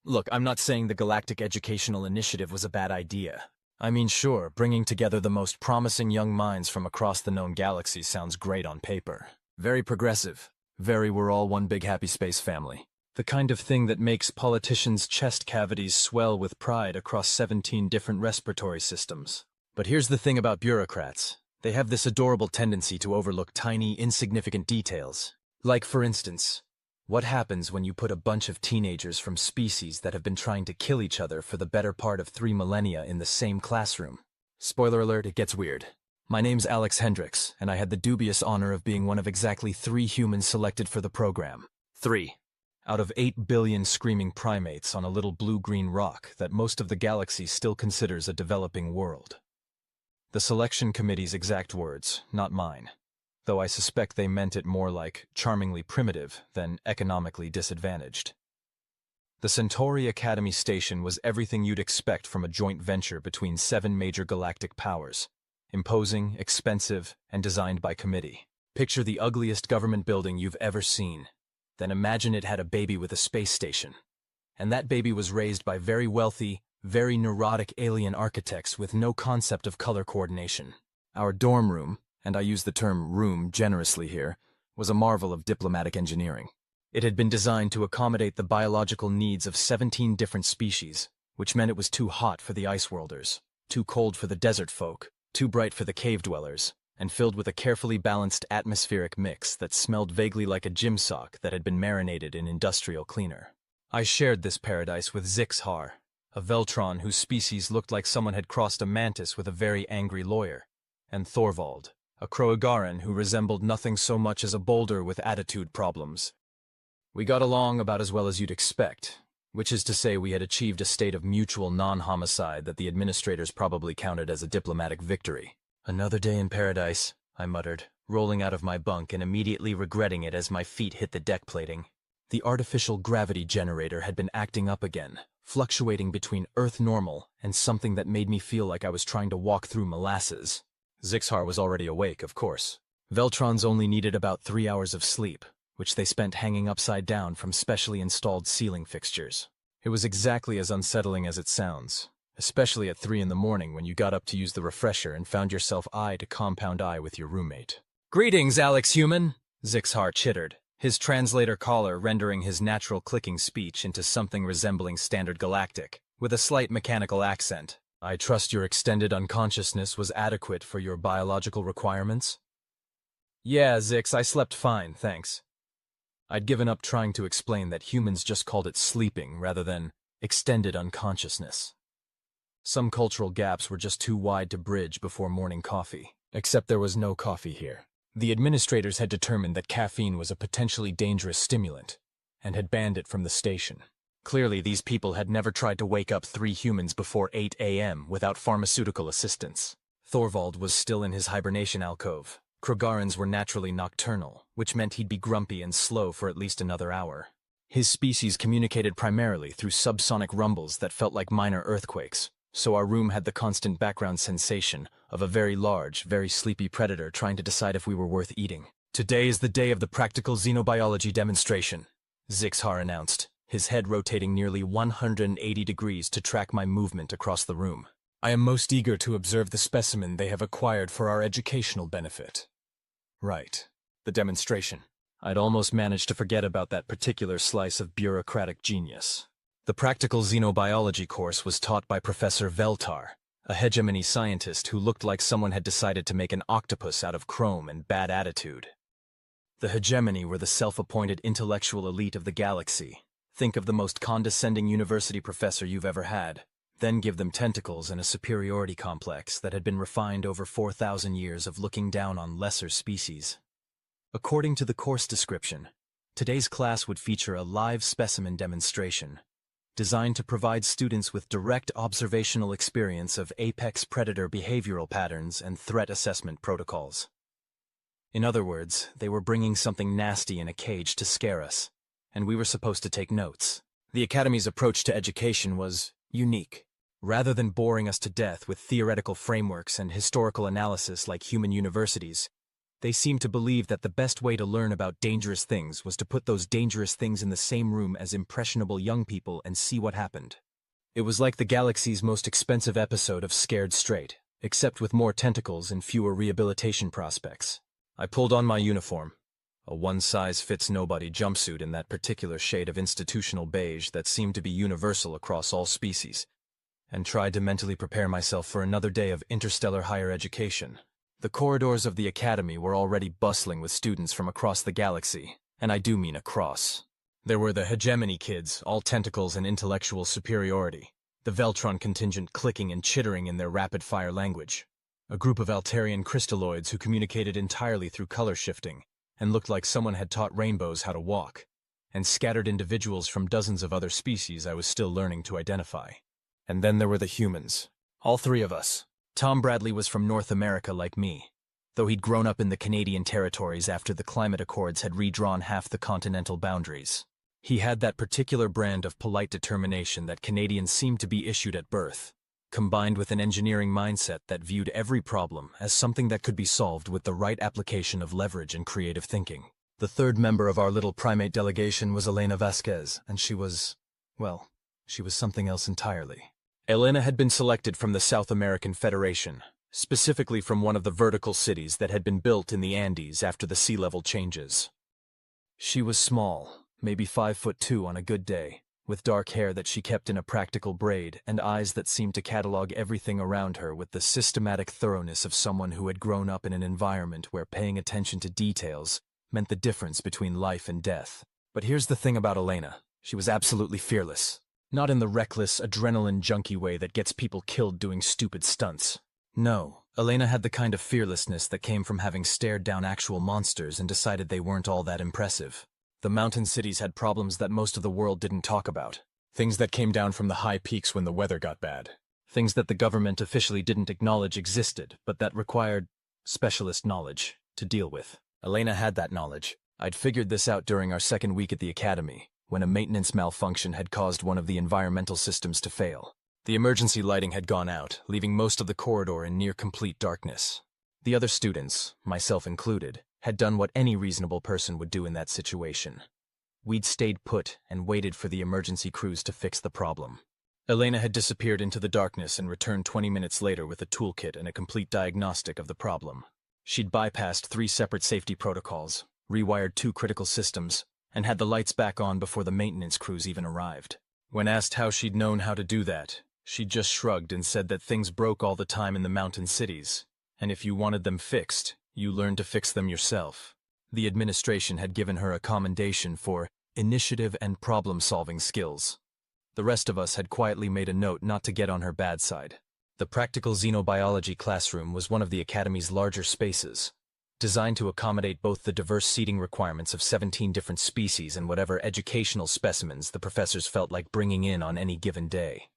Look, I'm not saying the Galactic Educational Initiative was a bad idea. I mean, sure, bringing together the most promising young minds from across the known galaxy sounds great on paper. Very progressive. Very we're all one big happy space family. The kind of thing that makes politicians' chest cavities swell with pride across 17 different respiratory systems. But here's the thing about bureaucrats. They have this adorable tendency to overlook tiny, insignificant details. Like, for instance, what happens when you put a bunch of teenagers from species that have been trying to kill each other for the better part of 3 millennia in the same classroom? Spoiler alert, it gets weird. My name's Alex Hendricks, and I had the dubious honor of being one of exactly 3 humans selected for the program. 3. Out of 8 billion screaming primates on a little blue-green rock that most of the galaxy still considers a developing world. The selection committee's exact words, not mine, though I suspect they meant it more like charmingly primitive than economically disadvantaged. The Centauri Academy station was everything you'd expect from a joint venture between 7 major galactic powers. Imposing, expensive, and designed by committee. Picture the ugliest government building you've ever seen. Then imagine it had a baby with a space station. And that baby was raised by very wealthy, very neurotic alien architects with no concept of color coordination. Our dorm room, and I use the term room generously here, was a marvel of diplomatic engineering. It had been designed to accommodate the biological needs of 17 different species, which meant it was too hot for the ice worlders, too cold for the desert folk, too bright for the cave dwellers, and filled with a carefully balanced atmospheric mix that smelled vaguely like a gym sock that had been marinated in industrial cleaner. I shared this paradise with Zixhar, a Veltron whose species looked like someone had crossed a mantis with a very angry lawyer, and Thorvald, a Kroagaran who resembled nothing so much as a boulder with attitude problems. We got along about as well as you'd expect, which is to say we had achieved a state of mutual non-homicide that the administrators probably counted as a diplomatic victory. Another day in paradise, I muttered, rolling out of my bunk and immediately regretting it as my feet hit the deck plating. The artificial gravity generator had been acting up again, fluctuating between Earth normal and something that made me feel like I was trying to walk through molasses. Zixhar was already awake, of course. Veltrons only needed about 3 hours of sleep, which they spent hanging upside down from specially installed ceiling fixtures. It was exactly as unsettling as it sounds, especially at 3 in the morning when you got up to use the refresher and found yourself eye to compound eye with your roommate. "Greetings, Alex Human," Zixhar chittered, his translator collar rendering his natural clicking speech into something resembling standard galactic, with a slight mechanical accent. "I trust your extended unconsciousness was adequate for your biological requirements?" "Yeah, Zix, I slept fine, thanks." I'd given up trying to explain that humans just called it sleeping rather than extended unconsciousness. Some cultural gaps were just too wide to bridge before morning coffee, except there was no coffee here. The administrators had determined that caffeine was a potentially dangerous stimulant, and had banned it from the station. Clearly, these people had never tried to wake up 3 humans before 8 a.m. without pharmaceutical assistance. Thorvald was still in his hibernation alcove. Krogarans were naturally nocturnal, which meant he'd be grumpy and slow for at least another hour. His species communicated primarily through subsonic rumbles that felt like minor earthquakes, so our room had the constant background sensation of a very large, very sleepy predator trying to decide if we were worth eating. "Today is the day of the practical xenobiology demonstration," Zixhar announced, his head rotating nearly 180 degrees to track my movement across the room. "I am most eager to observe the specimen they have acquired for our educational benefit." Right. The demonstration. I'd almost managed to forget about that particular slice of bureaucratic genius. The practical xenobiology course was taught by Professor Veltar, a hegemony scientist who looked like someone had decided to make an octopus out of chrome and bad attitude. The hegemony were the self-appointed intellectual elite of the galaxy. Think of the most condescending university professor you've ever had. Then give them tentacles and a superiority complex that had been refined over 4,000 years of looking down on lesser species. According to the course description, today's class would feature a live specimen demonstration, designed to provide students with direct observational experience of apex predator behavioral patterns and threat assessment protocols. In other words, they were bringing something nasty in a cage to scare us, and we were supposed to take notes. The Academy's approach to education was unique. Rather than boring us to death with theoretical frameworks and historical analysis like human universities, They seemed to believe that the best way to learn about dangerous things was to put those dangerous things in the same room as impressionable young people and see what happened. It was like the galaxy's most expensive episode of Scared Straight, except with more tentacles and fewer rehabilitation prospects. I pulled on my uniform, a one-size-fits-nobody jumpsuit in that particular shade of institutional beige that seemed to be universal across all species, and tried to mentally prepare myself for another day of interstellar higher education. The corridors of the academy were already bustling with students from across the galaxy, and I do mean across. There were the hegemony kids, all tentacles and intellectual superiority, the Veltron contingent clicking and chittering in their rapid-fire language, a group of Altarian crystalloids who communicated entirely through color shifting and looked like someone had taught rainbows how to walk, and scattered individuals from dozens of other species I was still learning to identify. And then there were the humans, all three of us. Tom Bradley was from North America like me, though he'd grown up in the Canadian territories after the climate accords had redrawn half the continental boundaries. He had that particular brand of polite determination that Canadians seemed to be issued at birth, combined with an engineering mindset that viewed every problem as something that could be solved with the right application of leverage and creative thinking. The third member of our little primate delegation was Elena Vasquez, and she was something else entirely. Elena had been selected from the South American Federation, specifically from one of the vertical cities that had been built in the Andes after the sea level changes. She was small, maybe 5'2" on a good day, with dark hair that she kept in a practical braid and eyes that seemed to catalog everything around her with the systematic thoroughness of someone who had grown up in an environment where paying attention to details meant the difference between life and death. But here's the thing about Elena. She was absolutely fearless. Not in the reckless, adrenaline junkie way that gets people killed doing stupid stunts. No, Elena had the kind of fearlessness that came from having stared down actual monsters and decided they weren't all that impressive. The mountain cities had problems that most of the world didn't talk about. Things that came down from the high peaks when the weather got bad. Things that the government officially didn't acknowledge existed, but that required specialist knowledge to deal with. Elena had that knowledge. I'd figured this out during our second week at the academy, when a maintenance malfunction had caused one of the environmental systems to fail. The emergency lighting had gone out, leaving most of the corridor in near complete darkness. The other students, myself included, had done what any reasonable person would do in that situation. We'd stayed put and waited for the emergency crews to fix the problem. Elena had disappeared into the darkness and returned 20 minutes later with a toolkit and a complete diagnostic of the problem. She'd bypassed 3 separate safety protocols, rewired 2 critical systems, and had the lights back on before the maintenance crews even arrived. When asked how she'd known how to do that, she just shrugged and said that things broke all the time in the mountain cities, and if you wanted them fixed, you learned to fix them yourself. The administration had given her a commendation for initiative and problem-solving skills. The rest of us had quietly made a note not to get on her bad side. The practical xenobiology classroom was one of the academy's larger spaces, designed to accommodate both the diverse seating requirements of 17 different species and whatever educational specimens the professors felt like bringing in on any given day.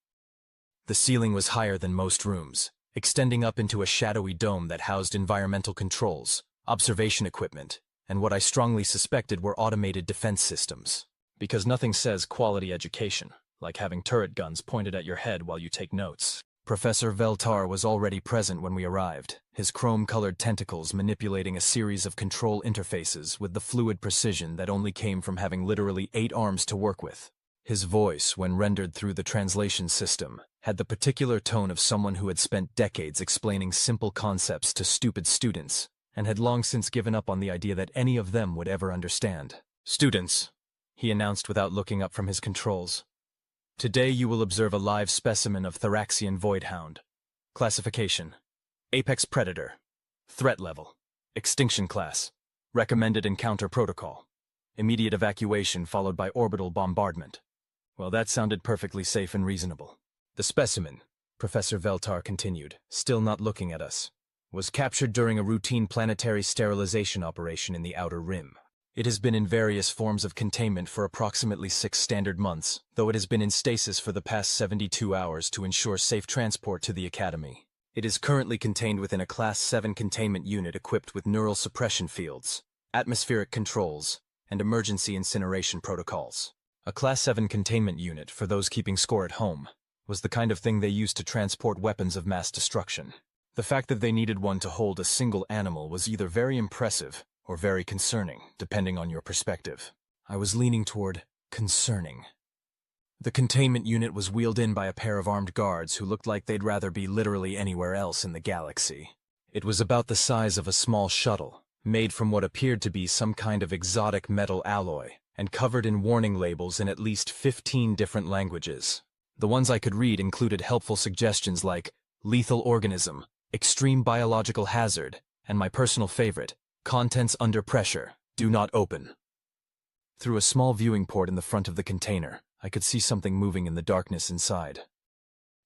The ceiling was higher than most rooms, extending up into a shadowy dome that housed environmental controls, observation equipment, and what I strongly suspected were automated defense systems. Because nothing says quality education like having turret guns pointed at your head while you take notes. Professor Veltar was already present when we arrived, his chrome-colored tentacles manipulating a series of control interfaces with the fluid precision that only came from having literally 8 arms to work with. His voice, when rendered through the translation system, had the particular tone of someone who had spent decades explaining simple concepts to stupid students, and had long since given up on the idea that any of them would ever understand. "Students," he announced without looking up from his controls. "Today you will observe a live specimen of Thoraxian Voidhound. Classification: Apex Predator. Threat level: Extinction class. Recommended encounter protocol: immediate evacuation followed by orbital bombardment." Well, that sounded perfectly safe and reasonable. "The specimen," Professor Veltar continued, still not looking at us, "was captured during a routine planetary sterilization operation in the Outer Rim. It has been in various forms of containment for approximately 6 standard months, though it has been in stasis for the past 72 hours to ensure safe transport to the Academy. It is currently contained within a Class 7 containment unit equipped with neural suppression fields, atmospheric controls, and emergency incineration protocols." A Class 7 containment unit, for those keeping score at home, was the kind of thing they used to transport weapons of mass destruction. The fact that they needed one to hold a single animal was either very impressive or very concerning, depending on your perspective. I was leaning toward concerning. The containment unit was wheeled in by a pair of armed guards who looked like they'd rather be literally anywhere else in the galaxy. It was about the size of a small shuttle, made from what appeared to be some kind of exotic metal alloy, and covered in warning labels in at least 15 different languages. The ones I could read included helpful suggestions like lethal organism, extreme biological hazard, and my personal favorite, contents under pressure, do not open. Through a small viewing port in the front of the container, I could see something moving in the darkness inside.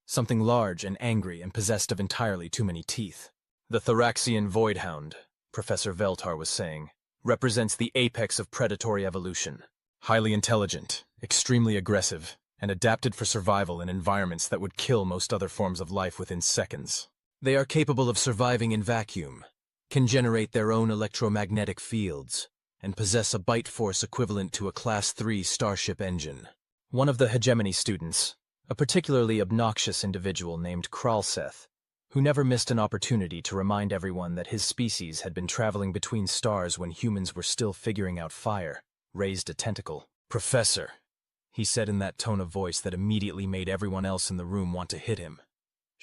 Something large and angry and possessed of entirely too many teeth. The Thraxian Voidhound, Professor Veltar was saying, represents the apex of predatory evolution. Highly intelligent, extremely aggressive, and adapted for survival in environments that would kill most other forms of life within seconds. They are capable of surviving in vacuum, can generate their own electromagnetic fields, and possess a bite force equivalent to a Class 3 starship engine. One of the hegemony students, a particularly obnoxious individual named Kralseth, who never missed an opportunity to remind everyone that his species had been traveling between stars when humans were still figuring out fire, raised a tentacle. "Professor," he said in that tone of voice that immediately made everyone else in the room want to hit him.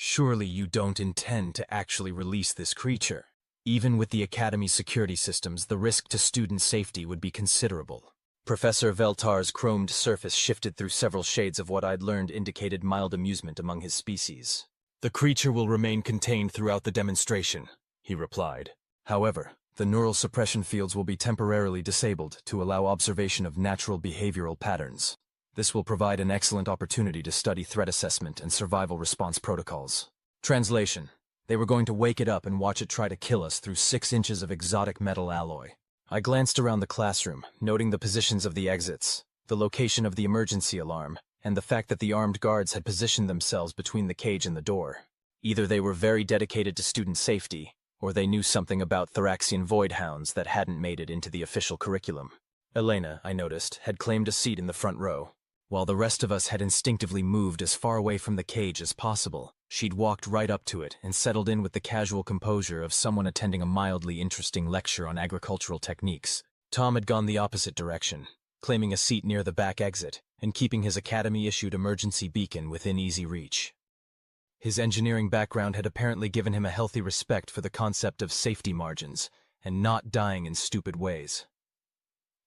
"Surely you don't intend to actually release this creature. Even with the Academy's security systems, the risk to student safety would be considerable." Professor Veltar's chromed surface shifted through several shades of what I'd learned indicated mild amusement among his species. "The creature will remain contained throughout the demonstration," he replied. "However, the neural suppression fields will be temporarily disabled to allow observation of natural behavioral patterns. This will provide an excellent opportunity to study threat assessment and survival response protocols." Translation: they were going to wake it up and watch it try to kill us through 6 inches of exotic metal alloy. I glanced around the classroom, noting the positions of the exits, the location of the emergency alarm, and the fact that the armed guards had positioned themselves between the cage and the door. Either they were very dedicated to student safety, or they knew something about Thraxian Voidhounds that hadn't made it into the official curriculum. Elena, I noticed, had claimed a seat in the front row. While the rest of us had instinctively moved as far away from the cage as possible, she'd walked right up to it and settled in with the casual composure of someone attending a mildly interesting lecture on agricultural techniques. Tom had gone the opposite direction, claiming a seat near the back exit and keeping his Academy-issued emergency beacon within easy reach. His engineering background had apparently given him a healthy respect for the concept of safety margins and not dying in stupid ways.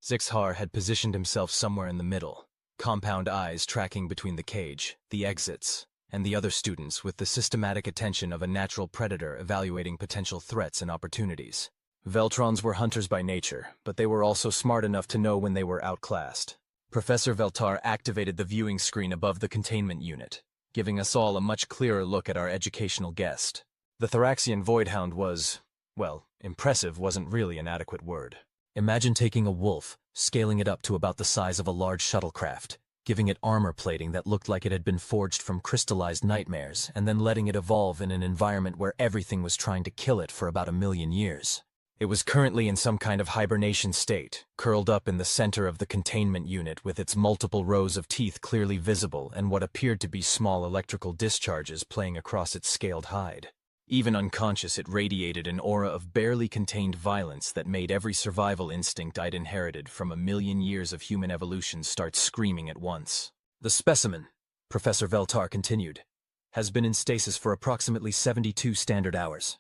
Zixhar had positioned himself somewhere in the middle, compound eyes tracking between the cage, the exits, and the other students with the systematic attention of a natural predator evaluating potential threats and opportunities. Veltrons were hunters by nature, but they were also smart enough to know when they were outclassed. Professor Veltar activated the viewing screen above the containment unit, giving us all a much clearer look at our educational guest. The Thraxian Voidhound was, well, impressive wasn't really an adequate word. Imagine taking a wolf, scaling it up to about the size of a large shuttlecraft, giving it armor plating that looked like it had been forged from crystallized nightmares, and then letting it evolve in an environment where everything was trying to kill it for about 1,000,000 years. It was currently in some kind of hibernation state, curled up in the center of the containment unit with its multiple rows of teeth clearly visible and what appeared to be small electrical discharges playing across its scaled hide. Even unconscious, it radiated an aura of barely contained violence that made every survival instinct I'd inherited from 1,000,000 years of human evolution start screaming at once. "The specimen," Professor Veltar continued, "has been in stasis for approximately 72 standard hours.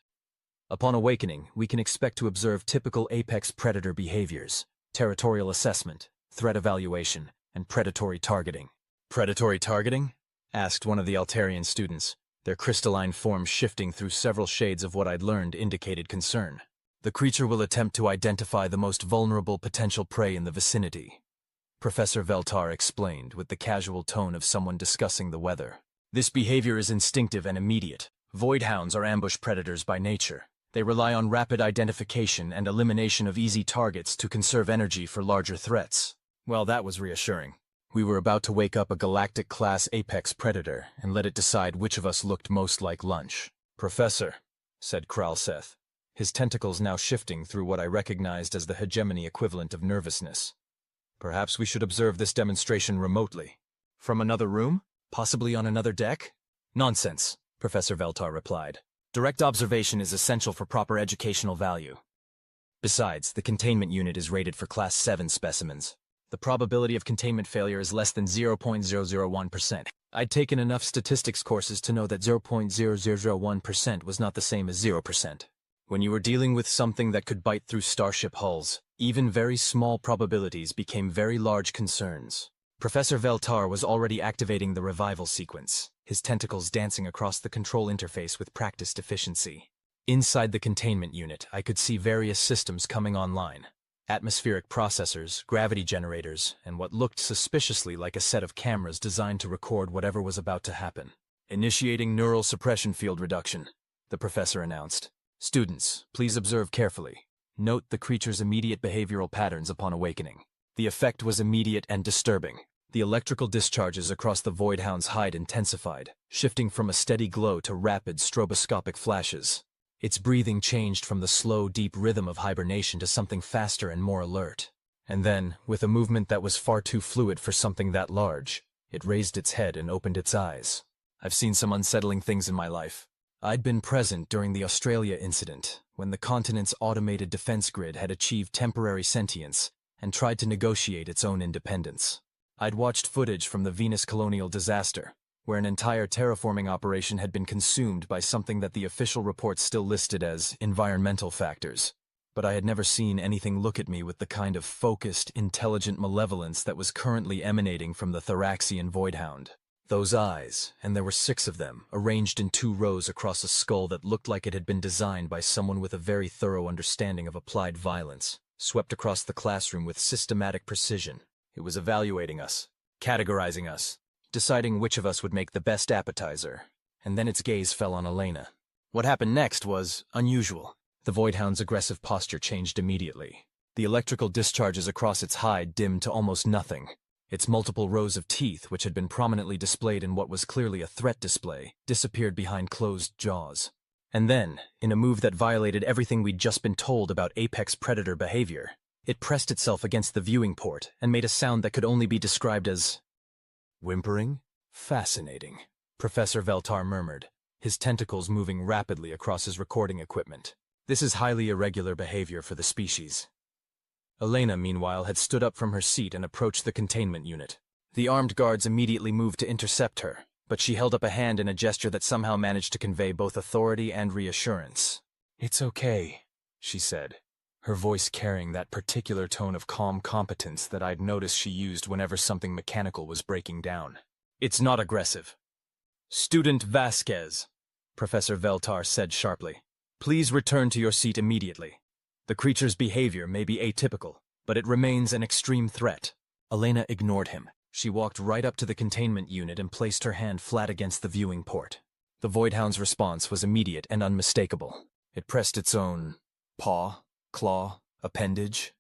Upon awakening, we can expect to observe typical apex predator behaviors, territorial assessment, threat evaluation, and predatory targeting." "Predatory targeting?" asked one of the Altarian students. Their crystalline forms shifting through several shades of what I'd learned indicated concern. "The creature will attempt to identify the most vulnerable potential prey in the vicinity," Professor Veltar explained with the casual tone of someone discussing the weather. "This behavior is instinctive and immediate. Voidhounds are ambush predators by nature. They rely on rapid identification and elimination of easy targets to conserve energy for larger threats." Well, that was reassuring. We were about to wake up a galactic-class apex predator and let it decide which of us looked most like lunch. "Professor," said Kralseth, his tentacles now shifting through what I recognized as the hegemony equivalent of nervousness. "Perhaps we should observe this demonstration remotely. From another room? Possibly on another deck?" "Nonsense," Professor Veltar replied. Direct observation is essential for proper educational value. Besides, the containment unit is rated for Class 7 specimens. The probability of containment failure is less than 0.001%. I'd taken enough statistics courses to know that 0.0001% was not the same as 0%. When you were dealing with something that could bite through starship hulls, even very small probabilities became very large concerns. Professor Veltar was already activating the revival sequence, his tentacles dancing across the control interface with practiced efficiency. Inside the containment unit, I could see various systems coming online. Atmospheric processors, gravity generators, and what looked suspiciously like a set of cameras designed to record whatever was about to happen. Initiating neural suppression field reduction, the professor announced. Students, please observe carefully. Note the creature's immediate behavioral patterns upon awakening. The effect was immediate and disturbing. The electrical discharges across the Voidhound's hide intensified, shifting from a steady glow to rapid stroboscopic flashes. Its breathing changed from the slow, deep rhythm of hibernation to something faster and more alert. And then, with a movement that was far too fluid for something that large, it raised its head and opened its eyes. I've seen some unsettling things in my life. I'd been present during the Australia incident, when the continent's automated defense grid had achieved temporary sentience and tried to negotiate its own independence. I'd watched footage from the Venus colonial disaster, where an entire terraforming operation had been consumed by something that the official reports still listed as environmental factors. But I had never seen anything look at me with the kind of focused, intelligent malevolence that was currently emanating from the Thoraxian Voidhound. Those eyes, and there were 6 of them, arranged in 2 rows across a skull that looked like it had been designed by someone with a very thorough understanding of applied violence, swept across the classroom with systematic precision. It was evaluating us, categorizing us, deciding which of us would make the best appetizer, and then its gaze fell on Elena. What happened next was unusual. The Voidhound's aggressive posture changed immediately. The electrical discharges across its hide dimmed to almost nothing. Its multiple rows of teeth, which had been prominently displayed in what was clearly a threat display, disappeared behind closed jaws. And then, in a move that violated everything we'd just been told about apex predator behavior, it pressed itself against the viewing port and made a sound that could only be described as whimpering? Fascinating, Professor Veltar murmured, his tentacles moving rapidly across his recording equipment. This is highly irregular behavior for the species. Elena, meanwhile, had stood up from her seat and approached the containment unit. The armed guards immediately moved to intercept her, but she held up a hand in a gesture that somehow managed to convey both authority and reassurance. "It's okay," she said, her voice carrying that particular tone of calm competence that I'd noticed she used whenever something mechanical was breaking down. "It's not aggressive." "Student Vasquez," Professor Veltar said sharply, "please return to your seat immediately. The creature's behavior may be atypical, but it remains an extreme threat." Elena ignored him. She walked right up to the containment unit and placed her hand flat against the viewing port. The Voidhound's response was immediate and unmistakable. It pressed its own paw, claw, appendage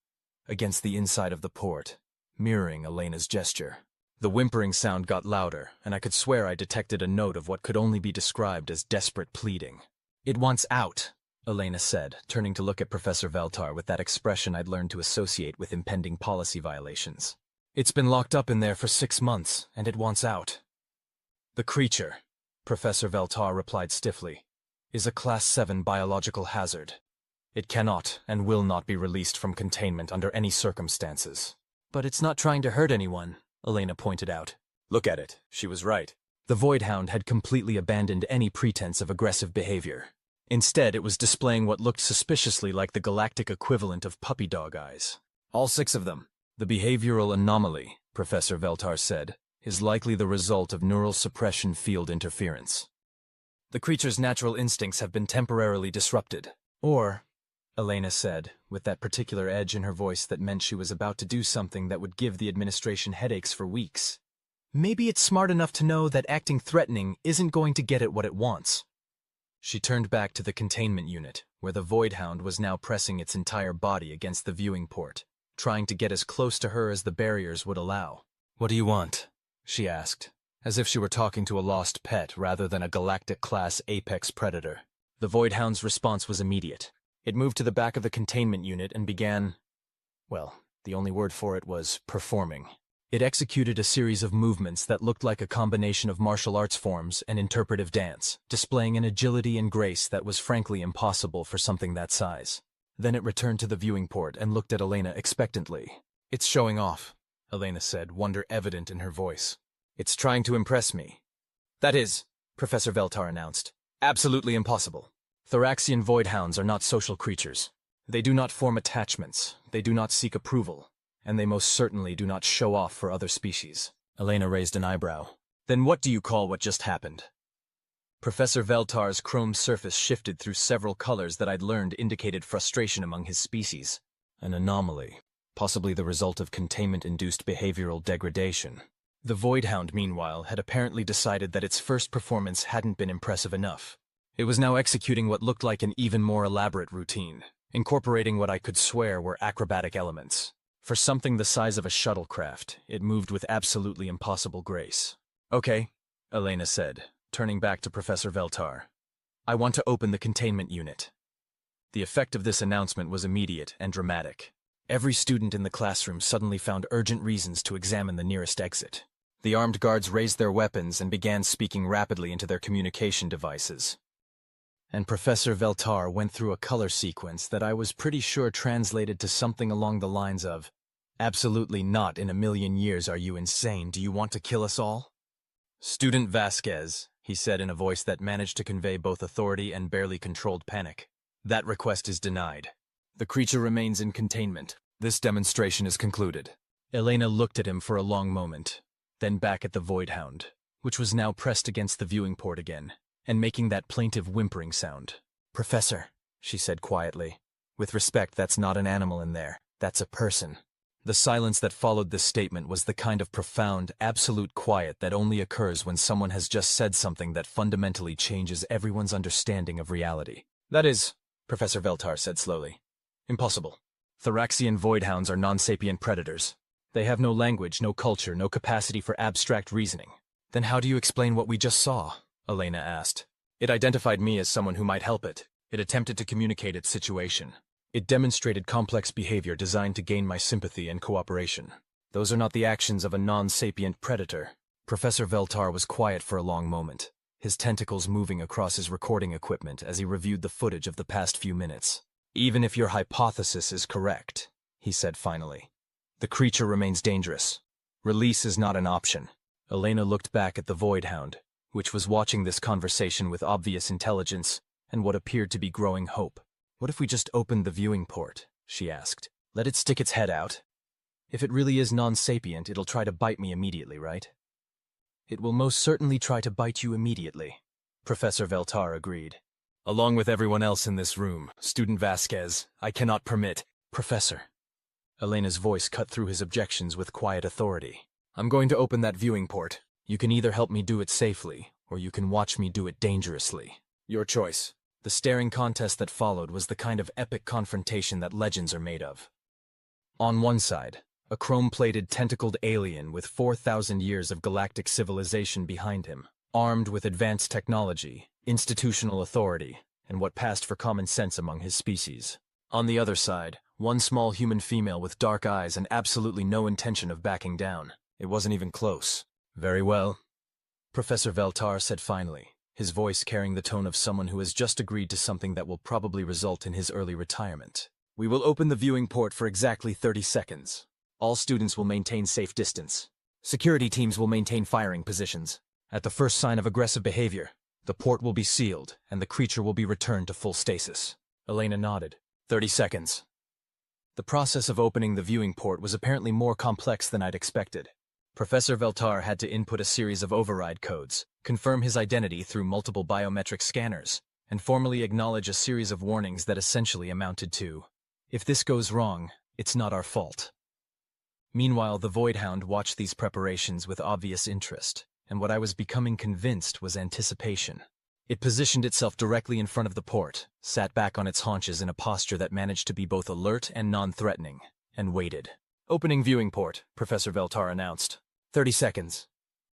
against the inside of the port, mirroring Elena's gesture. The whimpering sound got louder, and I could swear I detected a note of what could only be described as desperate pleading. "It wants out," Elena said, turning to look at Professor Veltar with that expression I'd learned to associate with impending policy violations. "It's been locked up in there for 6 months, and it wants out." "The creature," Professor Veltar replied stiffly, "is a Class 7 biological hazard. It cannot and will not be released from containment under any circumstances." "But it's not trying to hurt anyone," Elena pointed out. Look at it, she was right. The Voidhound had completely abandoned any pretense of aggressive behavior. Instead, it was displaying what looked suspiciously like the galactic equivalent of puppy dog eyes. All 6 of them. "The behavioral anomaly," Professor Veltar said, "is likely the result of neural suppression field interference. The creature's natural instincts have been temporarily disrupted. Or," Elena said, with that particular edge in her voice that meant she was about to do something that would give the administration headaches for weeks, "maybe it's smart enough to know that acting threatening isn't going to get it what it wants." She turned back to the containment unit, where the Voidhound was now pressing its entire body against the viewing port, trying to get as close to her as the barriers would allow. "What do you want?" she asked, as if she were talking to a lost pet rather than a galactic-class apex predator. The Voidhound's response was immediate. It moved to the back of the containment unit and began, well, the only word for it was performing. It executed a series of movements that looked like a combination of martial arts forms and interpretive dance, displaying an agility and grace that was frankly impossible for something that size. Then it returned to the viewing port and looked at Elena expectantly. "It's showing off," Elena said, wonder evident in her voice. "It's trying to impress me." "That is," Professor Veltar announced, "absolutely impossible. Thoraxian voidhounds are not social creatures. They do not form attachments, they do not seek approval, and they most certainly do not show off for other species." Elena raised an eyebrow. "Then what do you call what just happened?" Professor Veltar's chrome surface shifted through several colors that I'd learned indicated frustration among his species. An anomaly, possibly the result of containment-induced behavioral degradation. The Voidhound, meanwhile, had apparently decided that its first performance hadn't been impressive enough. It was now executing what looked like an even more elaborate routine, incorporating what I could swear were acrobatic elements. For something the size of a shuttlecraft, it moved with absolutely impossible grace. "Okay," Elena said, turning back to Professor Veltar. "I want to open the containment unit." The effect of this announcement was immediate and dramatic. Every student in the classroom suddenly found urgent reasons to examine the nearest exit. The armed guards raised their weapons and began speaking rapidly into their communication devices. And Professor Veltar went through a color sequence that I was pretty sure translated to something along the lines of, "Absolutely not, in a million years, are you insane? Do you want to kill us all?" "Student Vasquez," he said in a voice that managed to convey both authority and barely controlled panic. "That request is denied. The creature remains in containment. This demonstration is concluded." Elena looked at him for a long moment, then back at the Voidhound, which was now pressed against the viewing port again, and making that plaintive whimpering sound. "Professor," she said quietly, "with respect, that's not an animal in there. That's a person." The silence that followed this statement was the kind of profound, absolute quiet that only occurs when someone has just said something that fundamentally changes everyone's understanding of reality. "That is," Professor Veltar said slowly, "impossible. Thoraxian voidhounds are non-sapient predators. They have no language, no culture, no capacity for abstract reasoning." "Then how do you explain what we just saw?" Elena asked. "It identified me as someone who might help it. It attempted to communicate its situation. It demonstrated complex behavior designed to gain my sympathy and cooperation. Those are not the actions of a non-sapient predator." Professor Veltar was quiet for a long moment, his tentacles moving across his recording equipment as he reviewed the footage of the past few minutes. "Even if your hypothesis is correct," he said finally, "the creature remains dangerous. Release is not an option." Elena looked back at the Voidhound, which was watching this conversation with obvious intelligence and what appeared to be growing hope. "What if we just opened the viewing port?" she asked. "Let it stick its head out. If it really is non-sapient, it'll try to bite me immediately, right?" "It will most certainly try to bite you immediately," Professor Veltar agreed. "Along with everyone else in this room, Student Vasquez, I cannot permit—" "Professor." Elena's voice cut through his objections with quiet authority. "I'm going to open that viewing port. You can either help me do it safely, or you can watch me do it dangerously. Your choice." The staring contest that followed was the kind of epic confrontation that legends are made of. On one side, a chrome-plated, tentacled alien with 4,000 years of galactic civilization behind him, armed with advanced technology, institutional authority, and what passed for common sense among his species. On the other side, one small human female with dark eyes and absolutely no intention of backing down. It wasn't even close. "Very well," Professor Veltar said finally, his voice carrying the tone of someone who has just agreed to something that will probably result in his early retirement. "We will open the viewing port for exactly 30 seconds. All students will maintain safe distance. Security teams will maintain firing positions. At the first sign of aggressive behavior, the port will be sealed and the creature will be returned to full stasis." Elena nodded. 30 seconds. The process of opening the viewing port was apparently more complex than I'd expected. Professor Veltar had to input a series of override codes, confirm his identity through multiple biometric scanners, and formally acknowledge a series of warnings that essentially amounted to, "If this goes wrong, it's not our fault." Meanwhile, the Voidhound watched these preparations with obvious interest, and what I was becoming convinced was anticipation. It positioned itself directly in front of the port, sat back on its haunches in a posture that managed to be both alert and non-threatening, and waited. "Opening viewing port," Professor Veltar announced. 30 seconds.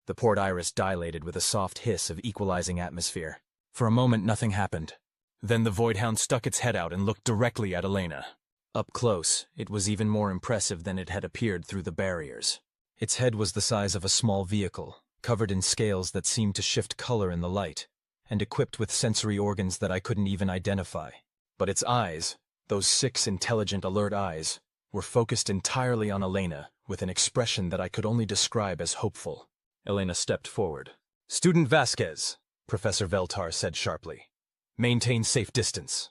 The port iris dilated with a soft hiss of equalizing atmosphere. For a moment, nothing happened. Then the Voidhound stuck its head out and looked directly at Elena. Up close, it was even more impressive than it had appeared through the barriers. Its head was the size of a small vehicle, covered in scales that seemed to shift color in the light, and equipped with sensory organs that I couldn't even identify. But its eyes, those 6 intelligent, alert eyes, were focused entirely on Elena, with an expression that I could only describe as hopeful. Elena stepped forward. "Student Vasquez," Professor Veltar said sharply. "Maintain safe distance."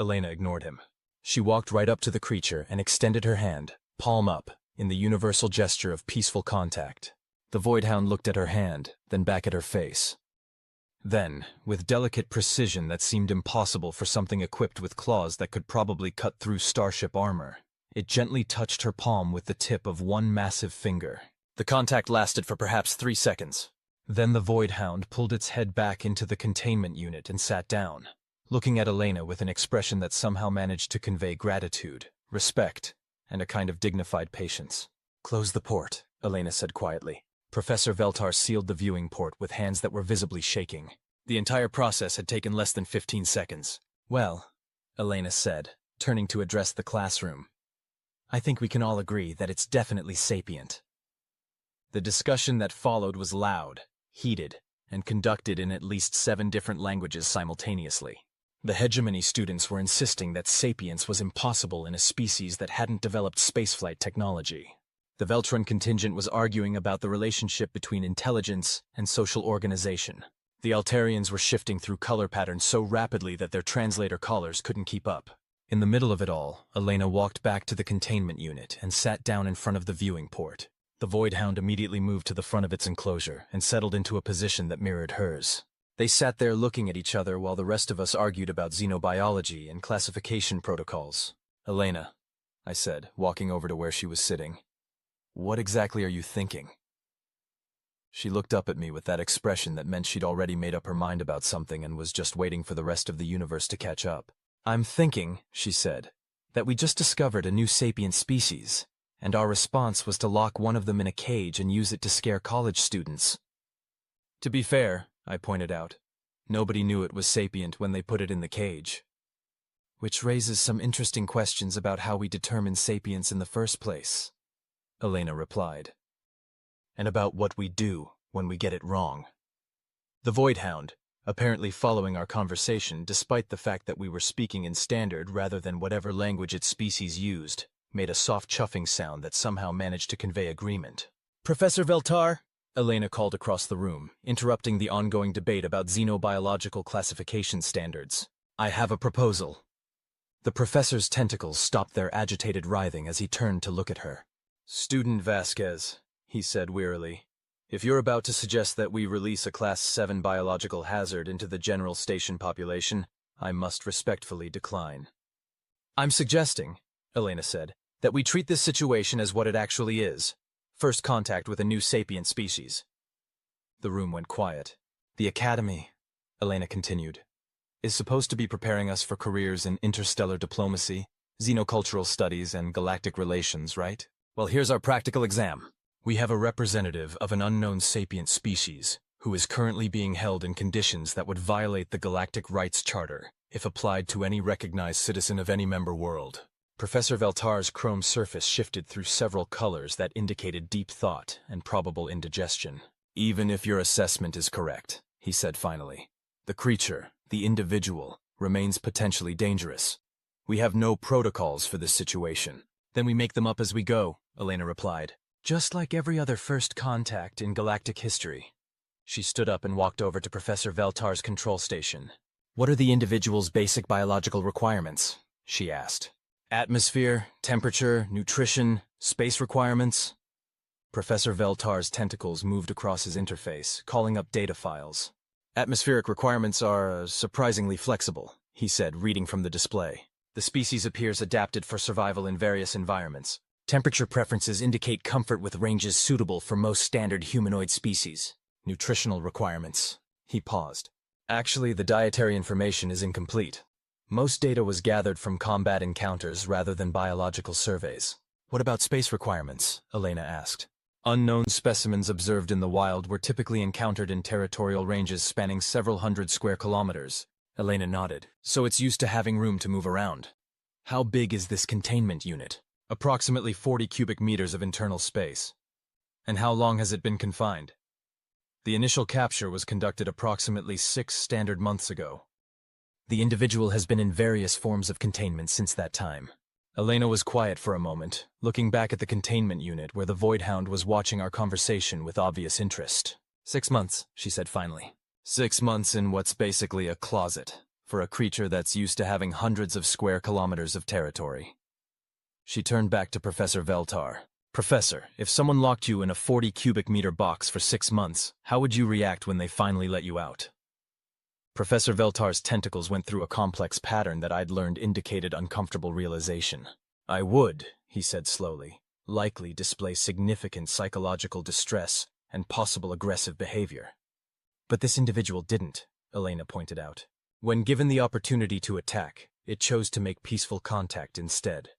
Elena ignored him. She walked right up to the creature and extended her hand, palm up, in the universal gesture of peaceful contact. The Voidhound looked at her hand, then back at her face. Then, with delicate precision that seemed impossible for something equipped with claws that could probably cut through starship armor, it gently touched her palm with the tip of one massive finger. The contact lasted for perhaps 3 seconds. Then the Voidhound pulled its head back into the containment unit and sat down, looking at Elena with an expression that somehow managed to convey gratitude, respect, and a kind of dignified patience. "Close the port," Elena said quietly. Professor Veltar sealed the viewing port with hands that were visibly shaking. The entire process had taken less than 15 seconds. "Well," Elena said, turning to address the classroom, "I think we can all agree that it's definitely sapient." The discussion that followed was loud, heated, and conducted in at least 7 different languages simultaneously. The hegemony students were insisting that sapience was impossible in a species that hadn't developed spaceflight technology. The Veltron contingent was arguing about the relationship between intelligence and social organization. The Altarians were shifting through color patterns so rapidly that their translator collars couldn't keep up. In the middle of it all, Elena walked back to the containment unit and sat down in front of the viewing port. The Voidhound immediately moved to the front of its enclosure and settled into a position that mirrored hers. They sat there looking at each other while the rest of us argued about xenobiology and classification protocols. "Elena," I said, walking over to where she was sitting, "what exactly are you thinking?" She looked up at me with that expression that meant she'd already made up her mind about something and was just waiting for the rest of the universe to catch up. "I'm thinking," she said, "that we just discovered a new sapient species, and our response was to lock one of them in a cage and use it to scare college students." "To be fair," I pointed out, "nobody knew it was sapient when they put it in the cage." "Which raises some interesting questions about how we determine sapience in the first place," Elena replied. "And about what we do when we get it wrong." The Voidhound, apparently following our conversation despite the fact that we were speaking in standard rather than whatever language its species used, made a soft chuffing sound that somehow managed to convey agreement. "Professor Veltar," Elena called across the room, interrupting the ongoing debate about xenobiological classification standards. "I have a proposal." The professor's tentacles stopped their agitated writhing as he turned to look at her. "Student Vasquez," he said wearily, "if you're about to suggest that we release a Class 7 biological hazard into the general station population, I must respectfully decline." "I'm suggesting," Elena said, "that we treat this situation as what it actually is. First contact with a new sapient species." The room went quiet. "The Academy," Elena continued, "is supposed to be preparing us for careers in interstellar diplomacy, xenocultural studies, and galactic relations, right? Well, here's our practical exam. We have a representative of an unknown sapient species who is currently being held in conditions that would violate the Galactic Rights Charter if applied to any recognized citizen of any member world." Professor Veltar's chrome surface shifted through several colors that indicated deep thought and probable indigestion. "Even if your assessment is correct," he said finally, "the creature, the individual, remains potentially dangerous. We have no protocols for this situation." "Then we make them up as we go," Elena replied. "Just like every other first contact in galactic history." She stood up and walked over to Professor Veltar's control station. "What are the individual's basic biological requirements?" she asked. "Atmosphere, temperature, nutrition, space requirements?" Professor Veltar's tentacles moved across his interface, calling up data files. "Atmospheric requirements are surprisingly flexible," he said, reading from the display. "The species appears adapted for survival in various environments. Temperature preferences indicate comfort with ranges suitable for most standard humanoid species. Nutritional requirements." He paused. "Actually, the dietary information is incomplete. Most data was gathered from combat encounters rather than biological surveys." "What about space requirements?" Elena asked. "Unknown specimens observed in the wild were typically encountered in territorial ranges spanning several hundred square kilometers." Elena nodded. "So it's used to having room to move around." "How big is this containment unit?" "Approximately 40 cubic meters of internal space." And how long has it been confined? The initial capture was conducted approximately 6 standard months ago. The individual has been in various forms of containment since that time. Elena was quiet for a moment, looking back at the containment unit where the Voidhound was watching our conversation with obvious interest. 6 months, she said finally. 6 months in what's basically a closet, for a creature that's used to having hundreds of square kilometers of territory. She turned back to Professor Veltar. Professor, if someone locked you in a 40 cubic meter box for 6 months, how would you react when they finally let you out? Professor Veltar's tentacles went through a complex pattern that I'd learned indicated uncomfortable realization. I would, he said slowly, likely display significant psychological distress and possible aggressive behavior. But this individual didn't, Elena pointed out. When given the opportunity to attack, it chose to make peaceful contact instead.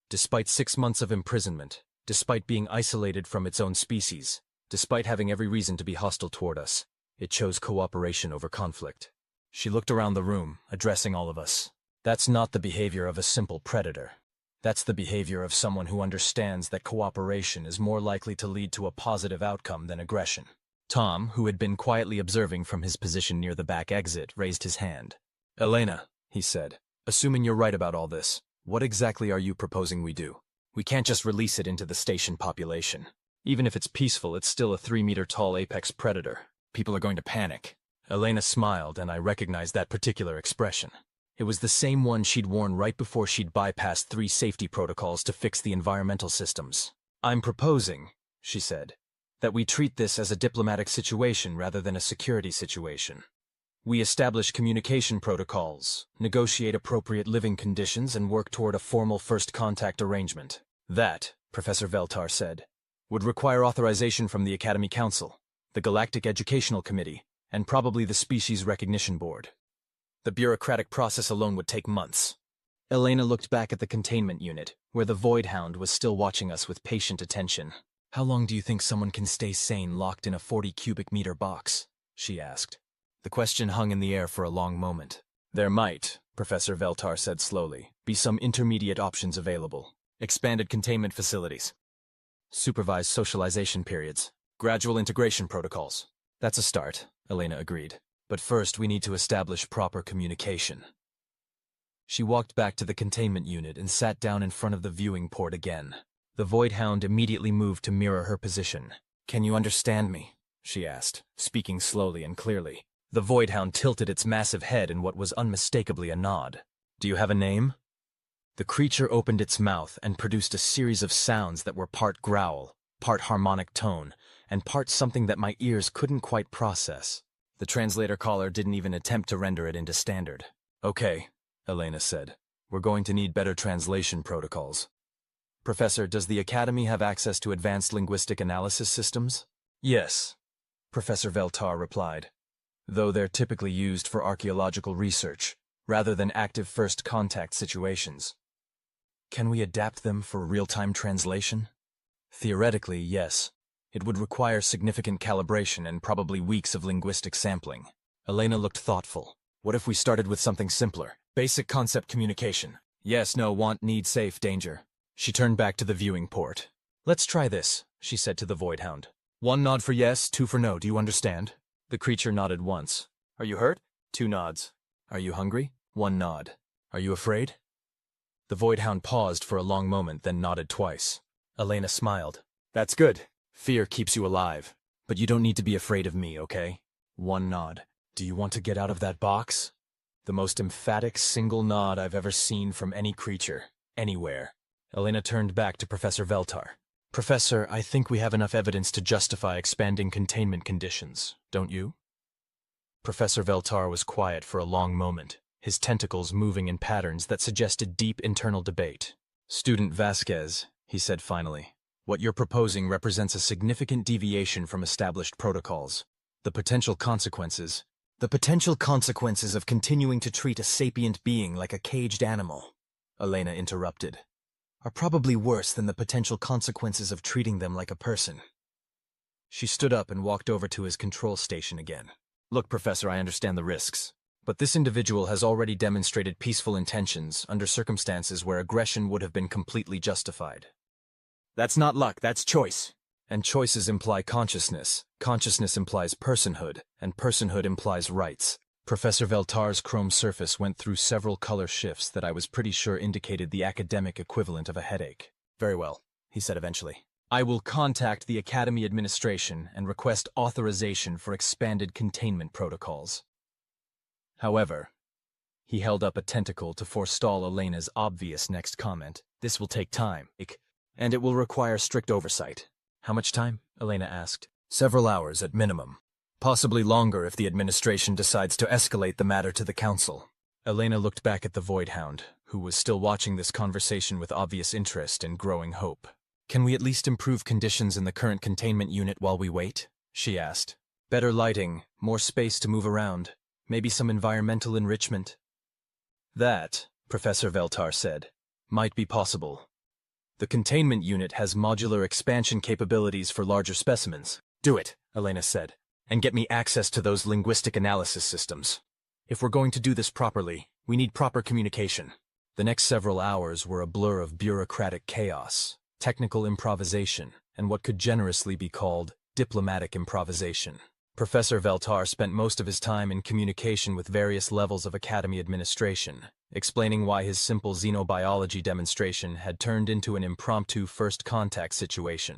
Despite 6 months of imprisonment, despite being isolated from its own species, despite having every reason to be hostile toward us, it chose cooperation over conflict. She looked around the room, addressing all of us. That's not the behavior of a simple predator. That's the behavior of someone who understands that cooperation is more likely to lead to a positive outcome than aggression. Tom, who had been quietly observing from his position near the back exit, raised his hand. Elena, he said, assuming you're right about all this, what exactly are you proposing we do? We can't just release it into the station population. Even if it's peaceful, it's still a 3-meter-tall apex predator. People are going to panic. Elena smiled, and I recognized that particular expression. It was the same one she'd worn right before she'd bypassed 3 safety protocols to fix the environmental systems. I'm proposing, she said, that we treat this as a diplomatic situation rather than a security situation. We establish communication protocols, negotiate appropriate living conditions, and work toward a formal first contact arrangement. That, Professor Veltar said, would require authorization from the Academy Council, the Galactic Educational Committee, and probably the Species Recognition Board. The bureaucratic process alone would take months. Elena looked back at the containment unit, where the Voidhound was still watching us with patient attention. How long do you think someone can stay sane locked in a 40 cubic meter box? She asked. The question hung in the air for a long moment. There might, Professor Veltar said slowly, be some intermediate options available. Expanded containment facilities. Supervised socialization periods. Gradual integration protocols. That's a start, Elena agreed. But first we need to establish proper communication. She walked back to the containment unit and sat down in front of the viewing port again. The Voidhound immediately moved to mirror her position. Can you understand me? She asked, speaking slowly and clearly. The Voidhound tilted its massive head in what was unmistakably a nod. Do you have a name? The creature opened its mouth and produced a series of sounds that were part growl, part harmonic tone, and part something that my ears couldn't quite process. The translator caller didn't even attempt to render it into standard. Okay, Elena said. We're going to need better translation protocols. Professor, does the Academy have access to advanced linguistic analysis systems? Yes, Professor Veltar replied, though they're typically used for archaeological research, rather than active first contact situations. Can we adapt them for real-time translation? Theoretically, yes. It would require significant calibration and probably weeks of linguistic sampling. Elena looked thoughtful. What if we started with something simpler? Basic concept communication. Yes, no, want, need, safe, danger. She turned back to the viewing port. Let's try this, she said to the Voidhound. 1 nod for yes, 2 for no, do you understand? The creature nodded once. Are you hurt? 2 nods. Are you hungry? 1 nod. Are you afraid? The Voidhound paused for a long moment, then nodded twice. Elena smiled. That's good. Fear keeps you alive. But you don't need to be afraid of me, okay? 1 nod. Do you want to get out of that box? The most emphatic single nod I've ever seen from any creature, anywhere. Elena turned back to Professor Veltar. Professor, I think we have enough evidence to justify expanding containment conditions, don't you? Professor Veltar was quiet for a long moment, his tentacles moving in patterns that suggested deep internal debate. Student Vasquez, he said finally, what you're proposing represents a significant deviation from established protocols. The potential consequences of continuing to treat a sapient being like a caged animal, Elena interrupted, are probably worse than the potential consequences of treating them like a person. She stood up and walked over to his control station again. Look, Professor, I understand the risks, but this individual has already demonstrated peaceful intentions under circumstances where aggression would have been completely justified. That's not luck, that's choice, And choices imply consciousness. Consciousness implies personhood, and personhood implies rights. Professor Veltar's chrome surface went through several color shifts that I was pretty sure indicated the academic equivalent of a headache. Very well, he said eventually. I will contact the Academy administration and request authorization for expanded containment protocols. However, he held up a tentacle to forestall Elena's obvious next comment. This will take time, and it will require strict oversight. How much time? Elena asked. Several hours at minimum. Possibly longer if the administration decides to escalate the matter to the council. Elena looked back at the Voidhound, who was still watching this conversation with obvious interest and growing hope. Can we at least improve conditions in the current containment unit while we wait? She asked. Better lighting, more space to move around, maybe some environmental enrichment. That, Professor Veltar said, might be possible. The containment unit has modular expansion capabilities for larger specimens. Do it, Elena said, and get me access to those linguistic analysis systems. If we're going to do this properly, we need proper communication. The next several hours were a blur of bureaucratic chaos, technical improvisation, and what could generously be called diplomatic improvisation. Professor Veltar spent most of his time in communication with various levels of Academy administration, explaining why his simple xenobiology demonstration had turned into an impromptu first contact situation.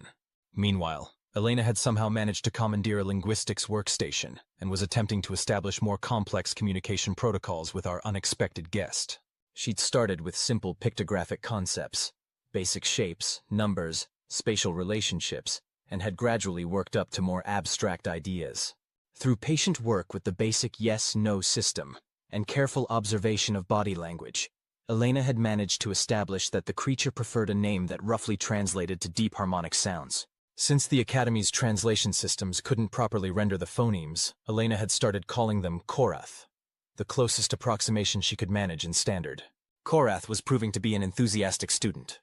Meanwhile, Elena had somehow managed to commandeer a linguistics workstation and was attempting to establish more complex communication protocols with our unexpected guest. She'd started with simple pictographic concepts, basic shapes, numbers, spatial relationships, and had gradually worked up to more abstract ideas. Through patient work with the basic yes-no system and careful observation of body language, Elena had managed to establish that the creature preferred a name that roughly translated to deep harmonic sounds. Since the Academy's translation systems couldn't properly render the phonemes, Elena had started calling them Korath, the closest approximation she could manage in standard. Korath was proving to be an enthusiastic student.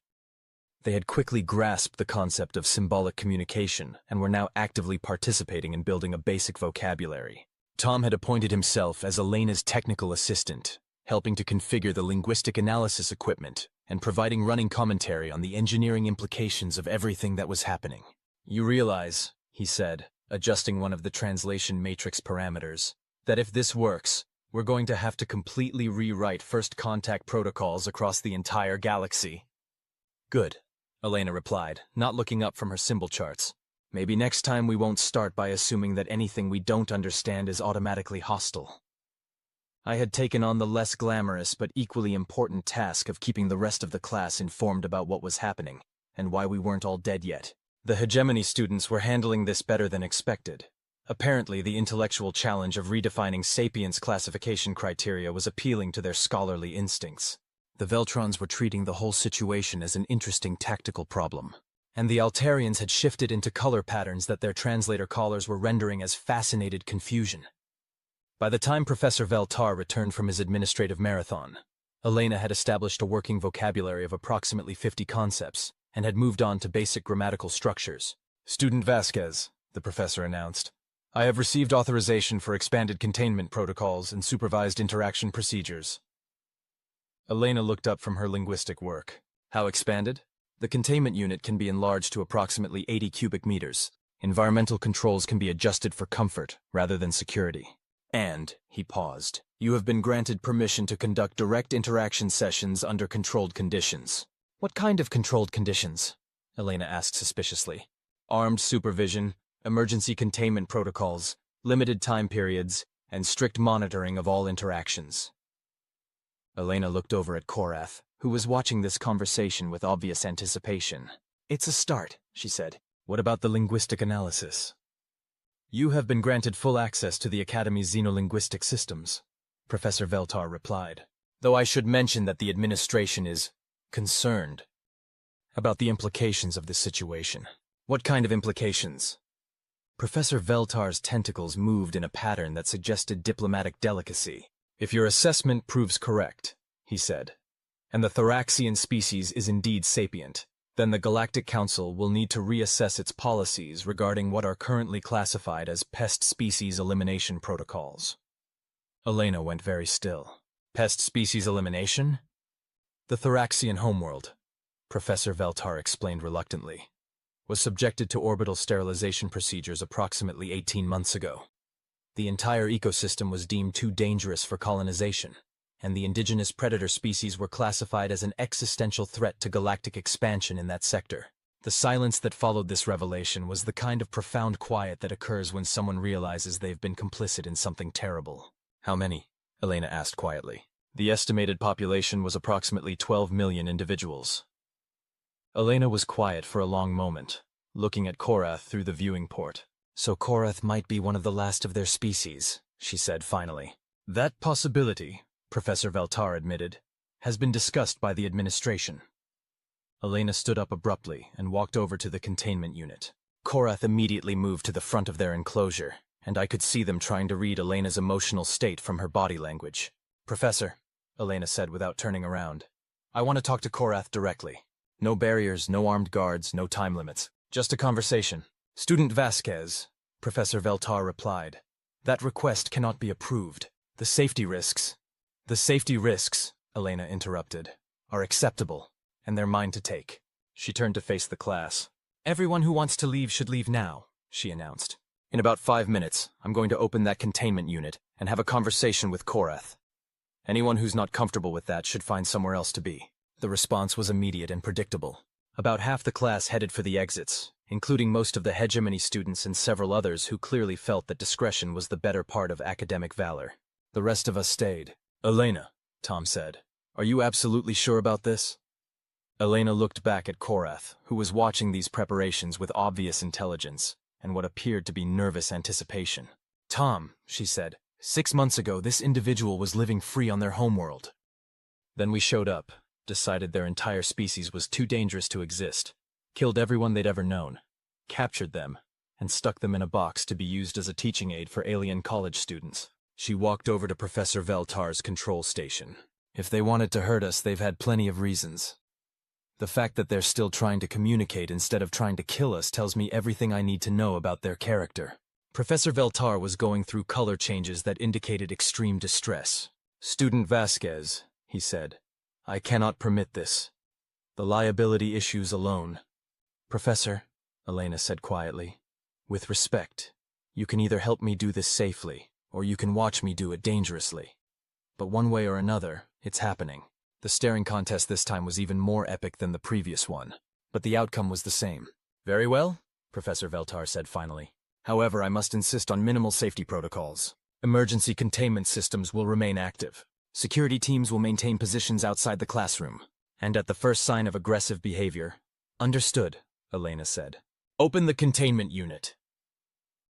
They had quickly grasped the concept of symbolic communication and were now actively participating in building a basic vocabulary. Tom had appointed himself as Elena's technical assistant, helping to configure the linguistic analysis equipment and providing running commentary on the engineering implications of everything that was happening. You realize, he said, adjusting one of the translation matrix parameters, that if this works, we're going to have to completely rewrite first contact protocols across the entire galaxy. Good, Elena replied, not looking up from her symbol charts. Maybe next time we won't start by assuming that anything we don't understand is automatically hostile. I had taken on the less glamorous but equally important task of keeping the rest of the class informed about what was happening, and why we weren't all dead yet. The hegemony students were handling this better than expected. Apparently, the intellectual challenge of redefining sapience classification criteria was appealing to their scholarly instincts. The Veltrons were treating the whole situation as an interesting tactical problem, and the Altarians had shifted into color patterns that their translator callers were rendering as fascinated confusion. By the time Professor Veltar returned from his administrative marathon, Elena had established a working vocabulary of approximately 50 concepts, and had moved on to basic grammatical structures. Student Vasquez, the professor announced, I have received authorization for expanded containment protocols and supervised interaction procedures. Elena looked up from her linguistic work. How expanded? The containment unit can be enlarged to approximately 80 cubic meters. Environmental controls can be adjusted for comfort rather than security. And, he paused, you have been granted permission to conduct direct interaction sessions under controlled conditions. What kind of controlled conditions? Elena asked suspiciously. Armed supervision, emergency containment protocols, limited time periods, and strict monitoring of all interactions. Elena looked over at Korath, who was watching this conversation with obvious anticipation. It's a start, she said. What about the linguistic analysis? You have been granted full access to the Academy's xenolinguistic systems, Professor Veltar replied, though I should mention that the administration is concerned about the implications of this situation. What kind of implications? Professor Veltar's tentacles moved in a pattern that suggested diplomatic delicacy. If your assessment proves correct, he said, and the Thoraxian species is indeed sapient, then the Galactic Council will need to reassess its policies regarding what are currently classified as pest species elimination protocols. Elena went very still. Pest species elimination? The Thoraxian homeworld, Professor Veltar explained reluctantly. was subjected to orbital sterilization procedures approximately 18 months ago. The entire ecosystem was deemed too dangerous for colonization, and the indigenous predator species were classified as an existential threat to galactic expansion in that sector. The silence that followed this revelation was the kind of profound quiet that occurs when someone realizes they've been complicit in something terrible. How many? Elena asked quietly. The estimated population was approximately 12 million individuals. Elena was quiet for a long moment, looking at Korath through the viewing port. So Korath might be one of the last of their species, she said finally. That possibility, Professor Veltar admitted, has been discussed by the administration. Elena stood up abruptly and walked over to the containment unit. Korath immediately moved to the front of their enclosure, and I could see them trying to read Elena's emotional state from her body language. Professor, Elena said without turning around, I want to talk to Korath directly. No barriers, no armed guards, no time limits. Just a conversation. Student Vasquez, Professor Veltar replied. That request cannot be approved. The safety risks, Elena interrupted, are acceptable, and they're mine to take. She turned to face the class. Everyone who wants to leave should leave now, she announced. In about 5 minutes, I'm going to open that containment unit and have a conversation with Korath. Anyone who's not comfortable with that should find somewhere else to be. The response was immediate and predictable. About half the class headed for the exits, including most of the hegemony students and several others who clearly felt that discretion was the better part of academic valor. The rest of us stayed. Elena, Tom said, are you absolutely sure about this? Elena looked back at Korath, who was watching these preparations with obvious intelligence and what appeared to be nervous anticipation. Tom, she said, 6 months ago this individual was living free on their homeworld. Then we showed up, decided their entire species was too dangerous to exist, killed everyone they'd ever known, captured them, and stuck them in a box to be used as a teaching aid for alien college students. She walked over to Professor Veltar's control station. If they wanted to hurt us, they've had plenty of reasons. The fact that they're still trying to communicate instead of trying to kill us tells me everything I need to know about their character. Professor Veltar was going through color changes that indicated extreme distress. Student Vasquez, he said, I cannot permit this. The liability issues alone. Professor, Elena said quietly, with respect, you can either help me do this safely, or you can watch me do it dangerously. But one way or another, it's happening. The staring contest this time was even more epic than the previous one, but the outcome was the same. Very well, Professor Veltar said finally. However, I must insist on minimal safety protocols. Emergency containment systems will remain active. Security teams will maintain positions outside the classroom. And at the first sign of aggressive behavior... Understood, Elena said. Open the containment unit.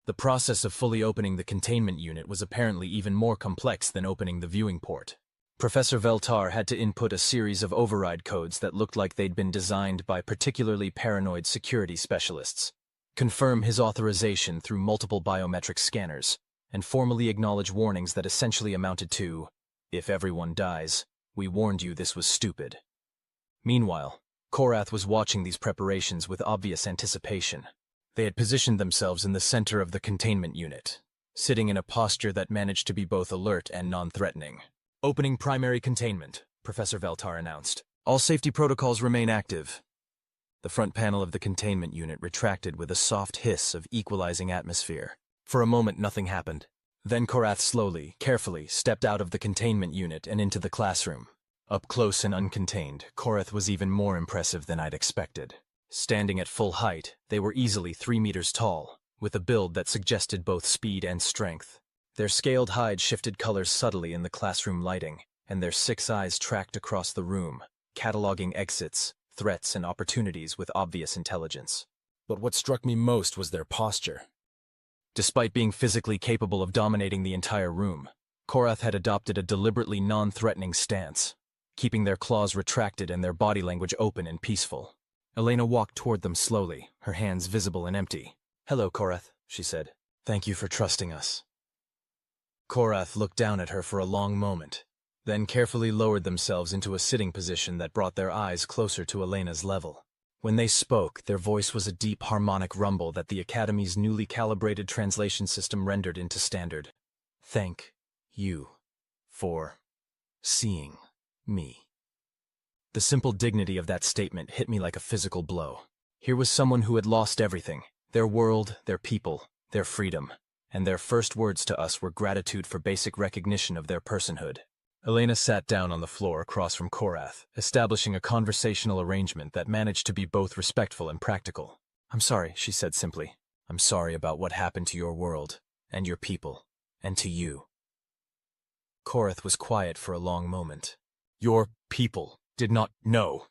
The process of fully opening the containment unit was apparently even more complex than opening the viewing port. Professor Veltar had to input a series of override codes that looked like they'd been designed by particularly paranoid security specialists, confirm his authorization through multiple biometric scanners, and formally acknowledge warnings that essentially amounted to, if everyone dies, we warned you this was stupid. Meanwhile, Korath was watching these preparations with obvious anticipation. They had positioned themselves in the center of the containment unit, sitting in a posture that managed to be both alert and non-threatening. Opening primary containment, Professor Veltar announced. All safety protocols remain active. The front panel of the containment unit retracted with a soft hiss of equalizing atmosphere. For a moment, nothing happened. Then Korath slowly, carefully, stepped out of the containment unit and into the classroom. Up close and uncontained, Korath was even more impressive than I'd expected. Standing at full height, they were easily 3 meters tall, with a build that suggested both speed and strength. Their scaled hide shifted colors subtly in the classroom lighting, and their 6 eyes tracked across the room, cataloging exits, threats, and opportunities with obvious intelligence. But what struck me most was their posture. Despite being physically capable of dominating the entire room, Korath had adopted a deliberately non-threatening stance, keeping their claws retracted and their body language open and peaceful. Elena walked toward them slowly, her hands visible and empty. Hello, Korath, she said. Thank you for trusting us. Korath looked down at her for a long moment, then carefully lowered themselves into a sitting position that brought their eyes closer to Elena's level. When they spoke, their voice was a deep harmonic rumble that the Academy's newly calibrated translation system rendered into standard. Thank you for seeing me. The simple dignity of that statement hit me like a physical blow. Here was someone who had lost everything: their world, their people, their freedom. And their first words to us were gratitude for basic recognition of their personhood. Elena sat down on the floor across from Korath, establishing a conversational arrangement that managed to be both respectful and practical. "I'm sorry," she said simply. "I'm sorry about what happened to your world, and your people, and to you." Korath was quiet for a long moment. "Your people did not know,"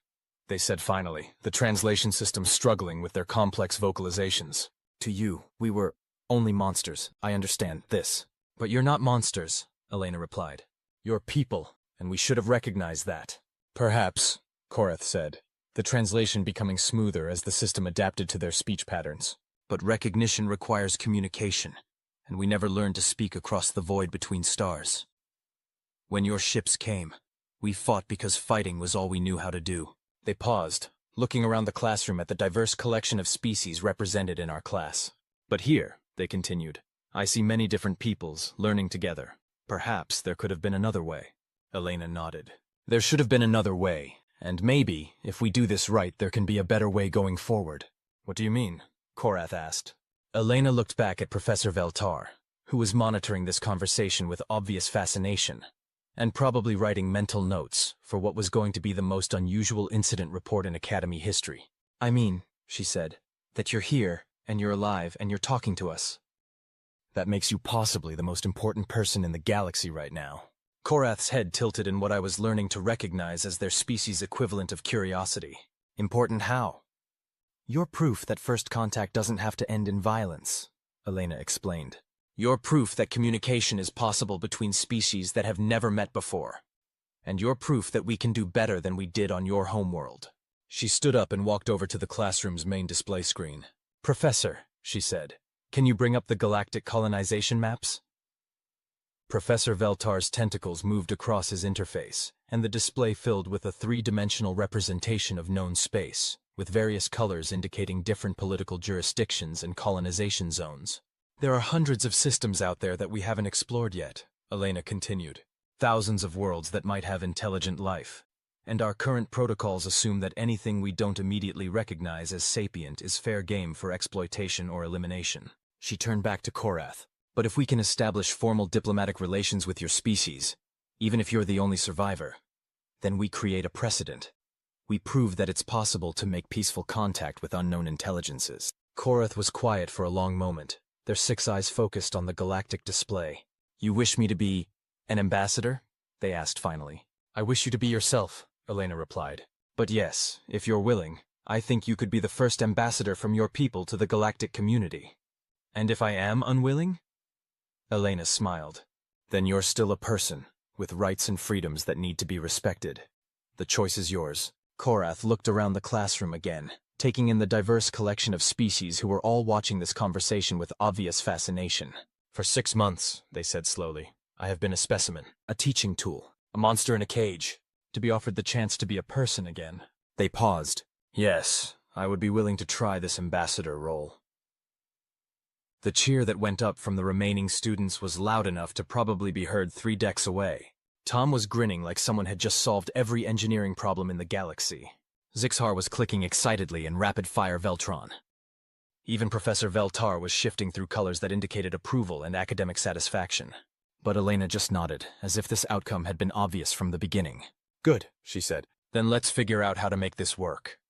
they said finally, the translation system struggling with their complex vocalizations. "To you, we were only monsters. I understand this." "But you're not monsters," Elena replied. "You're people, and we should have recognized that." "Perhaps," Korath said, the translation becoming smoother as the system adapted to their speech patterns. "But recognition requires communication, and we never learned to speak across the void between stars. When your ships came, we fought because fighting was all we knew how to do." They paused, looking around the classroom at the diverse collection of species represented in our class. "But here," they continued, "I see many different peoples learning together. Perhaps there could have been another way." Elena nodded. "There should have been another way, and maybe, if we do this right, there can be a better way going forward." "What do you mean?" Korath asked. Elena looked back at Professor Veltar, who was monitoring this conversation with obvious fascination, and probably writing mental notes for what was going to be the most unusual incident report in Academy history. "I mean," she said, "that you're here, and you're alive, and you're talking to us. That makes you possibly the most important person in the galaxy right now." Korath's head tilted in what I was learning to recognize as their species' equivalent of curiosity. "Important how?" "You're proof that first contact doesn't have to end in violence," Elena explained. "You're proof that communication is possible between species that have never met before. And you're proof that we can do better than we did on your homeworld." She stood up and walked over to the classroom's main display screen. "Professor," she said, "can you bring up the galactic colonization maps?" Professor Veltar's tentacles moved across his interface, and the display filled with a three-dimensional representation of known space, with various colors indicating different political jurisdictions and colonization zones. "There are hundreds of systems out there that we haven't explored yet," Elena continued. "Thousands of worlds that might have intelligent life. And our current protocols assume that anything we don't immediately recognize as sapient is fair game for exploitation or elimination." She turned back to Korath. "But if we can establish formal diplomatic relations with your species, even if you're the only survivor, then we create a precedent. We prove that it's possible to make peaceful contact with unknown intelligences." Korath was quiet for a long moment, their six eyes focused on the galactic display. "You wish me to be an ambassador?" they asked finally. "I wish you to be yourself," Elena replied. "But yes, if you're willing, I think you could be the first ambassador from your people to the galactic community." "And if I am unwilling?" Elena smiled. "Then you're still a person, with rights and freedoms that need to be respected. The choice is yours." Korath looked around the classroom again, taking in the diverse collection of species who were all watching this conversation with obvious fascination. "For 6 months," they said slowly, "I have been a specimen, a teaching tool, a monster in a cage, to be offered the chance to be a person again." They paused. "Yes, I would be willing to try this ambassador role." The cheer that went up from the remaining students was loud enough to probably be heard 3 decks away. Tom was grinning like someone had just solved every engineering problem in the galaxy. Zixar was clicking excitedly in rapid-fire Veltron. Even Professor Veltar was shifting through colors that indicated approval and academic satisfaction. But Elena just nodded, as if this outcome had been obvious from the beginning. "Good," she said. "Then let's figure out how to make this work."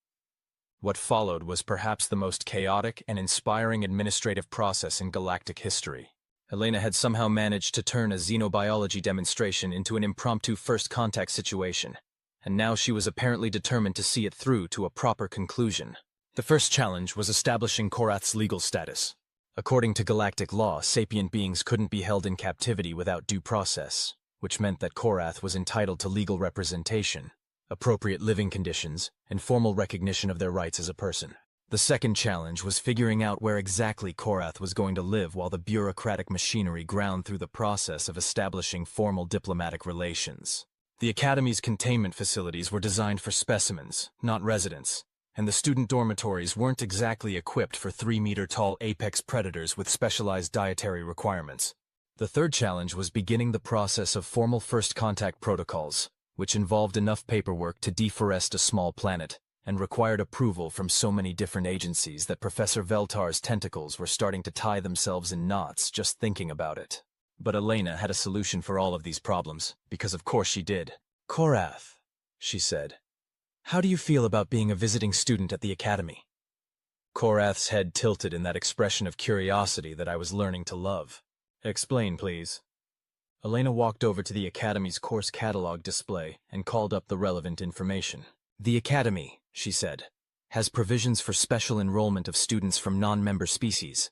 What followed was perhaps the most chaotic and inspiring administrative process in galactic history. Elena had somehow managed to turn a xenobiology demonstration into an impromptu first contact situation, and now she was apparently determined to see it through to a proper conclusion. The first challenge was establishing Korath's legal status. According to galactic law, sapient beings couldn't be held in captivity without due process, which meant that Korath was entitled to legal representation, appropriate living conditions, and formal recognition of their rights as a person. The second challenge was figuring out where exactly Korath was going to live while the bureaucratic machinery ground through the process of establishing formal diplomatic relations. The Academy's containment facilities were designed for specimens, not residents, and the student dormitories weren't exactly equipped for 3-meter-tall apex predators with specialized dietary requirements. The third challenge was beginning the process of formal first contact protocols, which involved enough paperwork to deforest a small planet and required approval from so many different agencies that Professor Veltar's tentacles were starting to tie themselves in knots just thinking about it. But Elena had a solution for all of these problems, because of course she did. "Korath," she said, "how do you feel about being a visiting student at the academy?" Korath's head tilted in that expression of curiosity that I was learning to love. "Explain, please." Elena walked over to the academy's course catalog display and called up the relevant information. "The academy," she said, "has provisions for special enrollment of students from non-member species.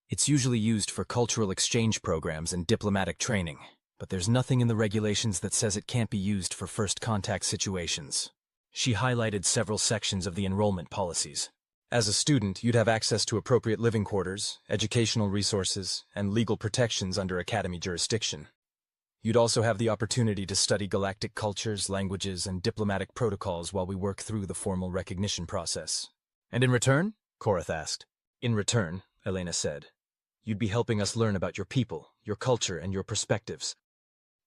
It's usually used for cultural exchange programs and diplomatic training, but there's nothing in the regulations that says it can't be used for first contact situations." She highlighted several sections of the enrollment policies. As a student, you'd have access to appropriate living quarters, educational resources, and legal protections under academy jurisdiction. You'd also have the opportunity to study galactic cultures, languages, and diplomatic protocols while we work through the formal recognition process. "And in return?" Korath asked. "In return," Elena said, "you'd be helping us learn about your people, your culture, and your perspectives.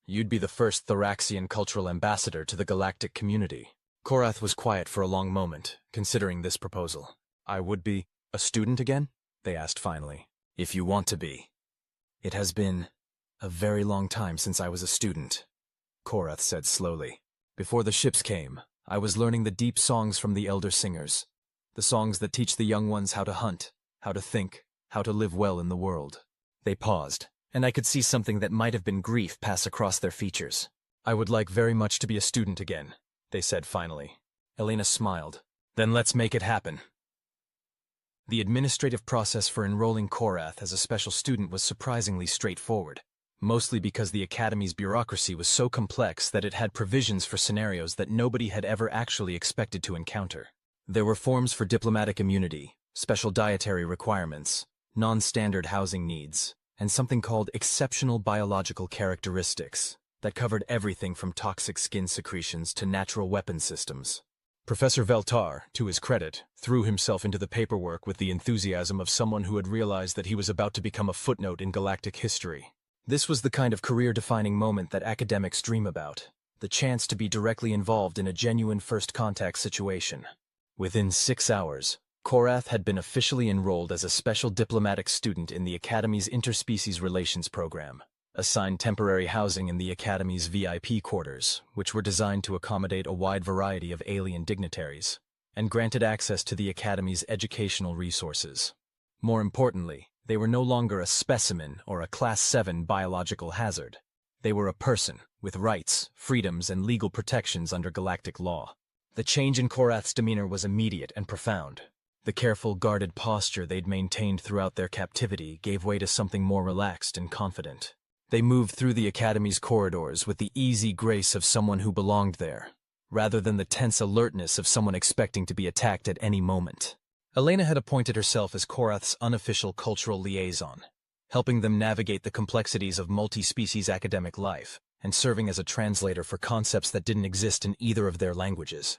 You'd be the first Thoraxian cultural ambassador to the galactic community." Korath was quiet for a long moment, considering this proposal. "I would be a student again?" they asked finally. "If you want to be." "It has been a very long time since I was a student," Korath said slowly. "Before the ships came, I was learning the deep songs from the elder singers, the songs that teach the young ones how to hunt, how to think, how to live well in the world." They paused, and I could see something that might have been grief pass across their features. "I would like very much to be a student again," they said finally. Elena smiled. "Then let's make it happen." The administrative process for enrolling Korath as a special student was surprisingly straightforward, mostly because the Academy's bureaucracy was so complex that it had provisions for scenarios that nobody had ever actually expected to encounter. There were forms for diplomatic immunity, special dietary requirements, non-standard housing needs, and something called exceptional biological characteristics that covered everything from toxic skin secretions to natural weapon systems. Professor Veltar, to his credit, threw himself into the paperwork with the enthusiasm of someone who had realized that he was about to become a footnote in galactic history. This was the kind of career-defining moment that academics dream about, the chance to be directly involved in a genuine first-contact situation. Within 6 hours, Korath had been officially enrolled as a special diplomatic student in the Academy's Interspecies Relations Program, assigned temporary housing in the Academy's VIP quarters, which were designed to accommodate a wide variety of alien dignitaries, and granted access to the Academy's educational resources. More importantly, they were no longer a specimen or a Class 7 biological hazard. They were a person, with rights, freedoms, and legal protections under galactic law. The change in Korath's demeanor was immediate and profound. The careful, guarded posture they'd maintained throughout their captivity gave way to something more relaxed and confident. They moved through the Academy's corridors with the easy grace of someone who belonged there, rather than the tense alertness of someone expecting to be attacked at any moment. Elena had appointed herself as Korath's unofficial cultural liaison, helping them navigate the complexities of multi-species academic life and serving as a translator for concepts that didn't exist in either of their languages.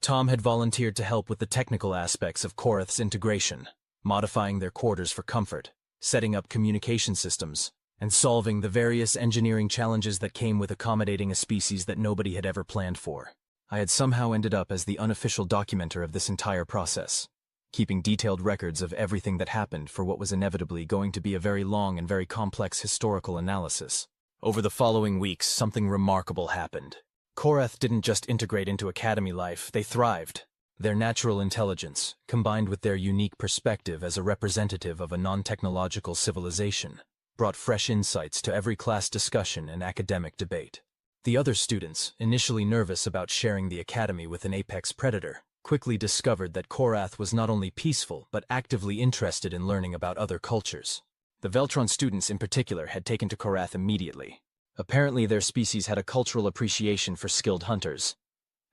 Tom had volunteered to help with the technical aspects of Korath's integration, modifying their quarters for comfort, setting up communication systems, and solving the various engineering challenges that came with accommodating a species that nobody had ever planned for. I had somehow ended up as the unofficial documenter of this entire process, keeping detailed records of everything that happened for what was inevitably going to be a very long and very complex historical analysis. Over the following weeks, something remarkable happened. Korath didn't just integrate into Academy life, they thrived. Their natural intelligence, combined with their unique perspective as a representative of a non-technological civilization, brought fresh insights to every class discussion and academic debate. The other students, initially nervous about sharing the Academy with an apex predator, quickly discovered that Korath was not only peaceful but actively interested in learning about other cultures. The Veltron students in particular had taken to Korath immediately. Apparently their species had a cultural appreciation for skilled hunters,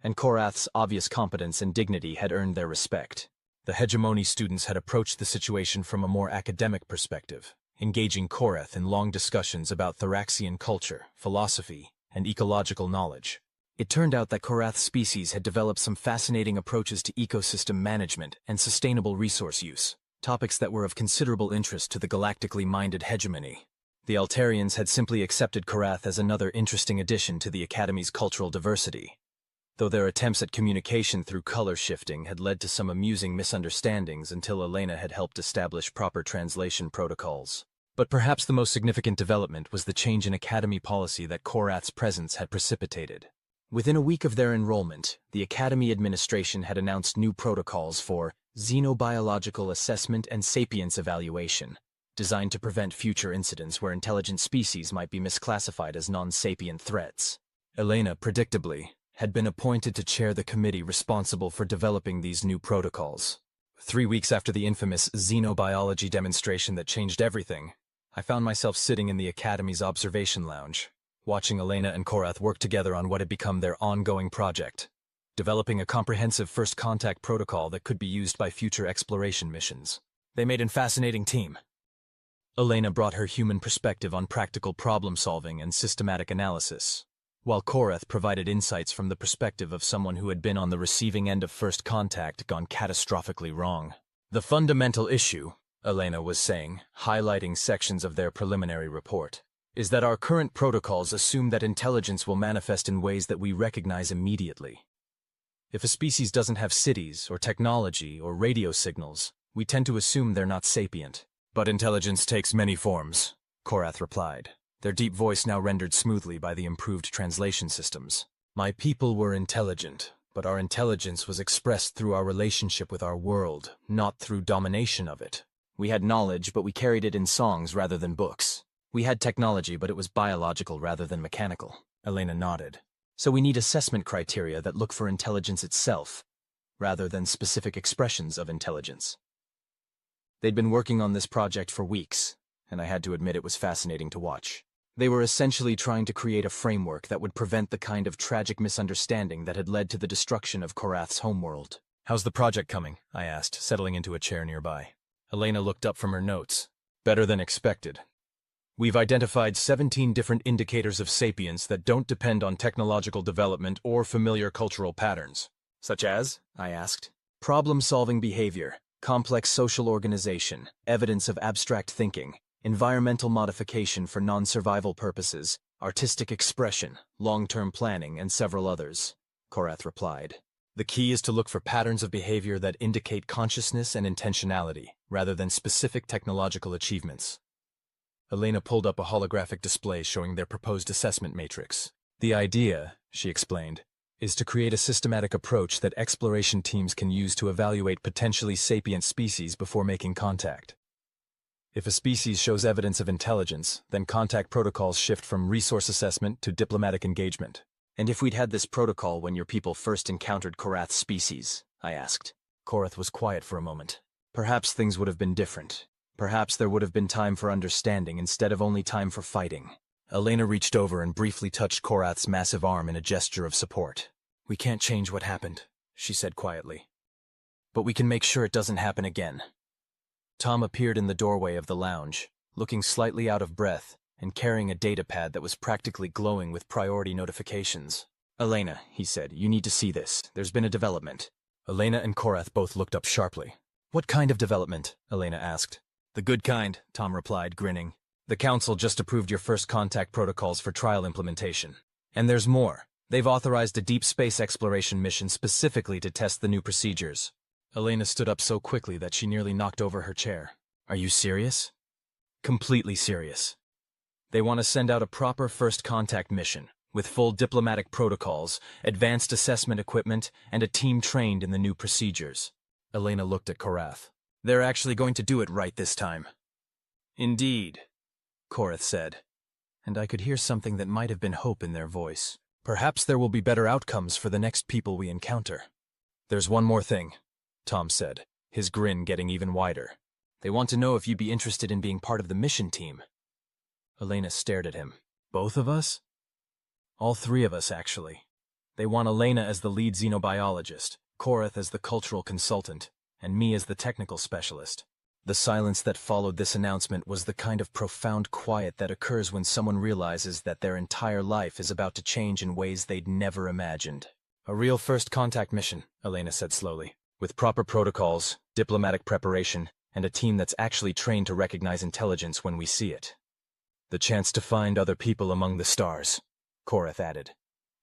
and Korath's obvious competence and dignity had earned their respect. The hegemony students had approached the situation from a more academic perspective, engaging Korath in long discussions about Thoraxian culture, philosophy, and ecological knowledge. It turned out that Korath's species had developed some fascinating approaches to ecosystem management and sustainable resource use, topics that were of considerable interest to the galactically minded hegemony. The Altarians had simply accepted Korath as another interesting addition to the Academy's cultural diversity. though their attempts at communication through color shifting had led to some amusing misunderstandings until Elena had helped establish proper translation protocols. But perhaps the most significant development was the change in Academy policy that Korath's presence had precipitated. Within a week of their enrollment, the Academy administration had announced new protocols for xenobiological assessment and sapience evaluation, designed to prevent future incidents where intelligent species might be misclassified as non-sapient threats. Elena, predictably, had been appointed to chair the committee responsible for developing these new protocols. 3 weeks after the infamous xenobiology demonstration that changed everything, I found myself sitting in the Academy's observation lounge, watching Elena and Korath work together on what had become their ongoing project, developing a comprehensive first contact protocol that could be used by future exploration missions. They made a fascinating team. Elena brought her human perspective on practical problem-solving and systematic analysis, while Korath provided insights from the perspective of someone who had been on the receiving end of first contact gone catastrophically wrong. The fundamental issue, Elena was saying, highlighting sections of their preliminary report, is that our current protocols assume that intelligence will manifest in ways that we recognize immediately. If a species doesn't have cities, or technology, or radio signals, we tend to assume they're not sapient. But intelligence takes many forms, Korath replied, their deep voice now rendered smoothly by the improved translation systems. My people were intelligent, but our intelligence was expressed through our relationship with our world, not through domination of it. We had knowledge, but we carried it in songs rather than books. We had technology, but it was biological rather than mechanical. Elena nodded. So we need assessment criteria that look for intelligence itself, rather than specific expressions of intelligence. They'd been working on this project for weeks, and I had to admit it was fascinating to watch. They were essentially trying to create a framework that would prevent the kind of tragic misunderstanding that had led to the destruction of Korath's homeworld. How's the project coming? I asked, settling into a chair nearby. Elena looked up from her notes. Better than expected. We've identified 17 different indicators of sapience that don't depend on technological development or familiar cultural patterns. Such as? I asked. Problem-solving behavior, complex social organization, evidence of abstract thinking, environmental modification for non-survival purposes, artistic expression, long-term planning, and several others, Korath replied. The key is to look for patterns of behavior that indicate consciousness and intentionality, rather than specific technological achievements. Elena pulled up a holographic display showing their proposed assessment matrix. The idea, she explained, is to create a systematic approach that exploration teams can use to evaluate potentially sapient species before making contact. If a species shows evidence of intelligence, then contact protocols shift from resource assessment to diplomatic engagement. And if we'd had this protocol when your people first encountered Korath's species? I asked. Korath was quiet for a moment. Perhaps things would have been different. Perhaps there would have been time for understanding instead of only time for fighting. Elena reached over and briefly touched Korath's massive arm in a gesture of support. We can't change what happened, she said quietly. But we can make sure it doesn't happen again. Tom appeared in the doorway of the lounge, looking slightly out of breath and carrying a datapad that was practically glowing with priority notifications. Elena, he said, you need to see this. There's been a development. Elena and Korath both looked up sharply. What kind of development? Elena asked. The good kind, Tom replied, grinning. The Council just approved your first contact protocols for trial implementation. And there's more. They've authorized a deep space exploration mission specifically to test the new procedures. Elena stood up so quickly that she nearly knocked over her chair. Are you serious? Completely serious. They want to send out a proper first contact mission, with full diplomatic protocols, advanced assessment equipment, and a team trained in the new procedures. Elena looked at Korath. They're actually going to do it right this time. Indeed, Korath said, and I could hear something that might have been hope in their voice. Perhaps there will be better outcomes for the next people we encounter. There's one more thing, Tom said, his grin getting even wider. They want to know if you'd be interested in being part of the mission team. Elena stared at him. Both of us? All three of us, actually. They want Elena as the lead xenobiologist, Korath as the cultural consultant, and me as the technical specialist. The silence that followed this announcement was the kind of profound quiet that occurs when someone realizes that their entire life is about to change in ways they'd never imagined. A real first contact mission, Elena said slowly, with proper protocols, diplomatic preparation, and a team that's actually trained to recognize intelligence when we see it. The chance to find other people among the stars, Korath added.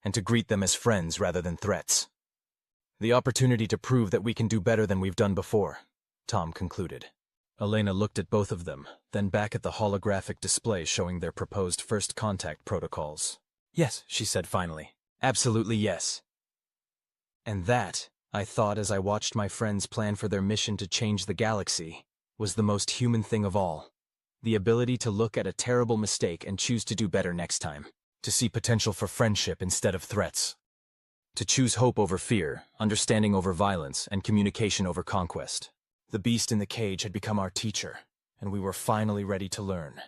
and to greet them as friends rather than threats. The opportunity to prove that we can do better than we've done before, Tom concluded. Elena looked at both of them, then back at the holographic display showing their proposed first contact protocols. Yes, she said finally. Absolutely yes. And that, I thought as I watched my friends plan for their mission to change the galaxy, was the most human thing of all. The ability to look at a terrible mistake and choose to do better next time. To see potential for friendship instead of threats. To choose hope over fear, understanding over violence, and communication over conquest. The beast in the cage had become our teacher, and we were finally ready to learn.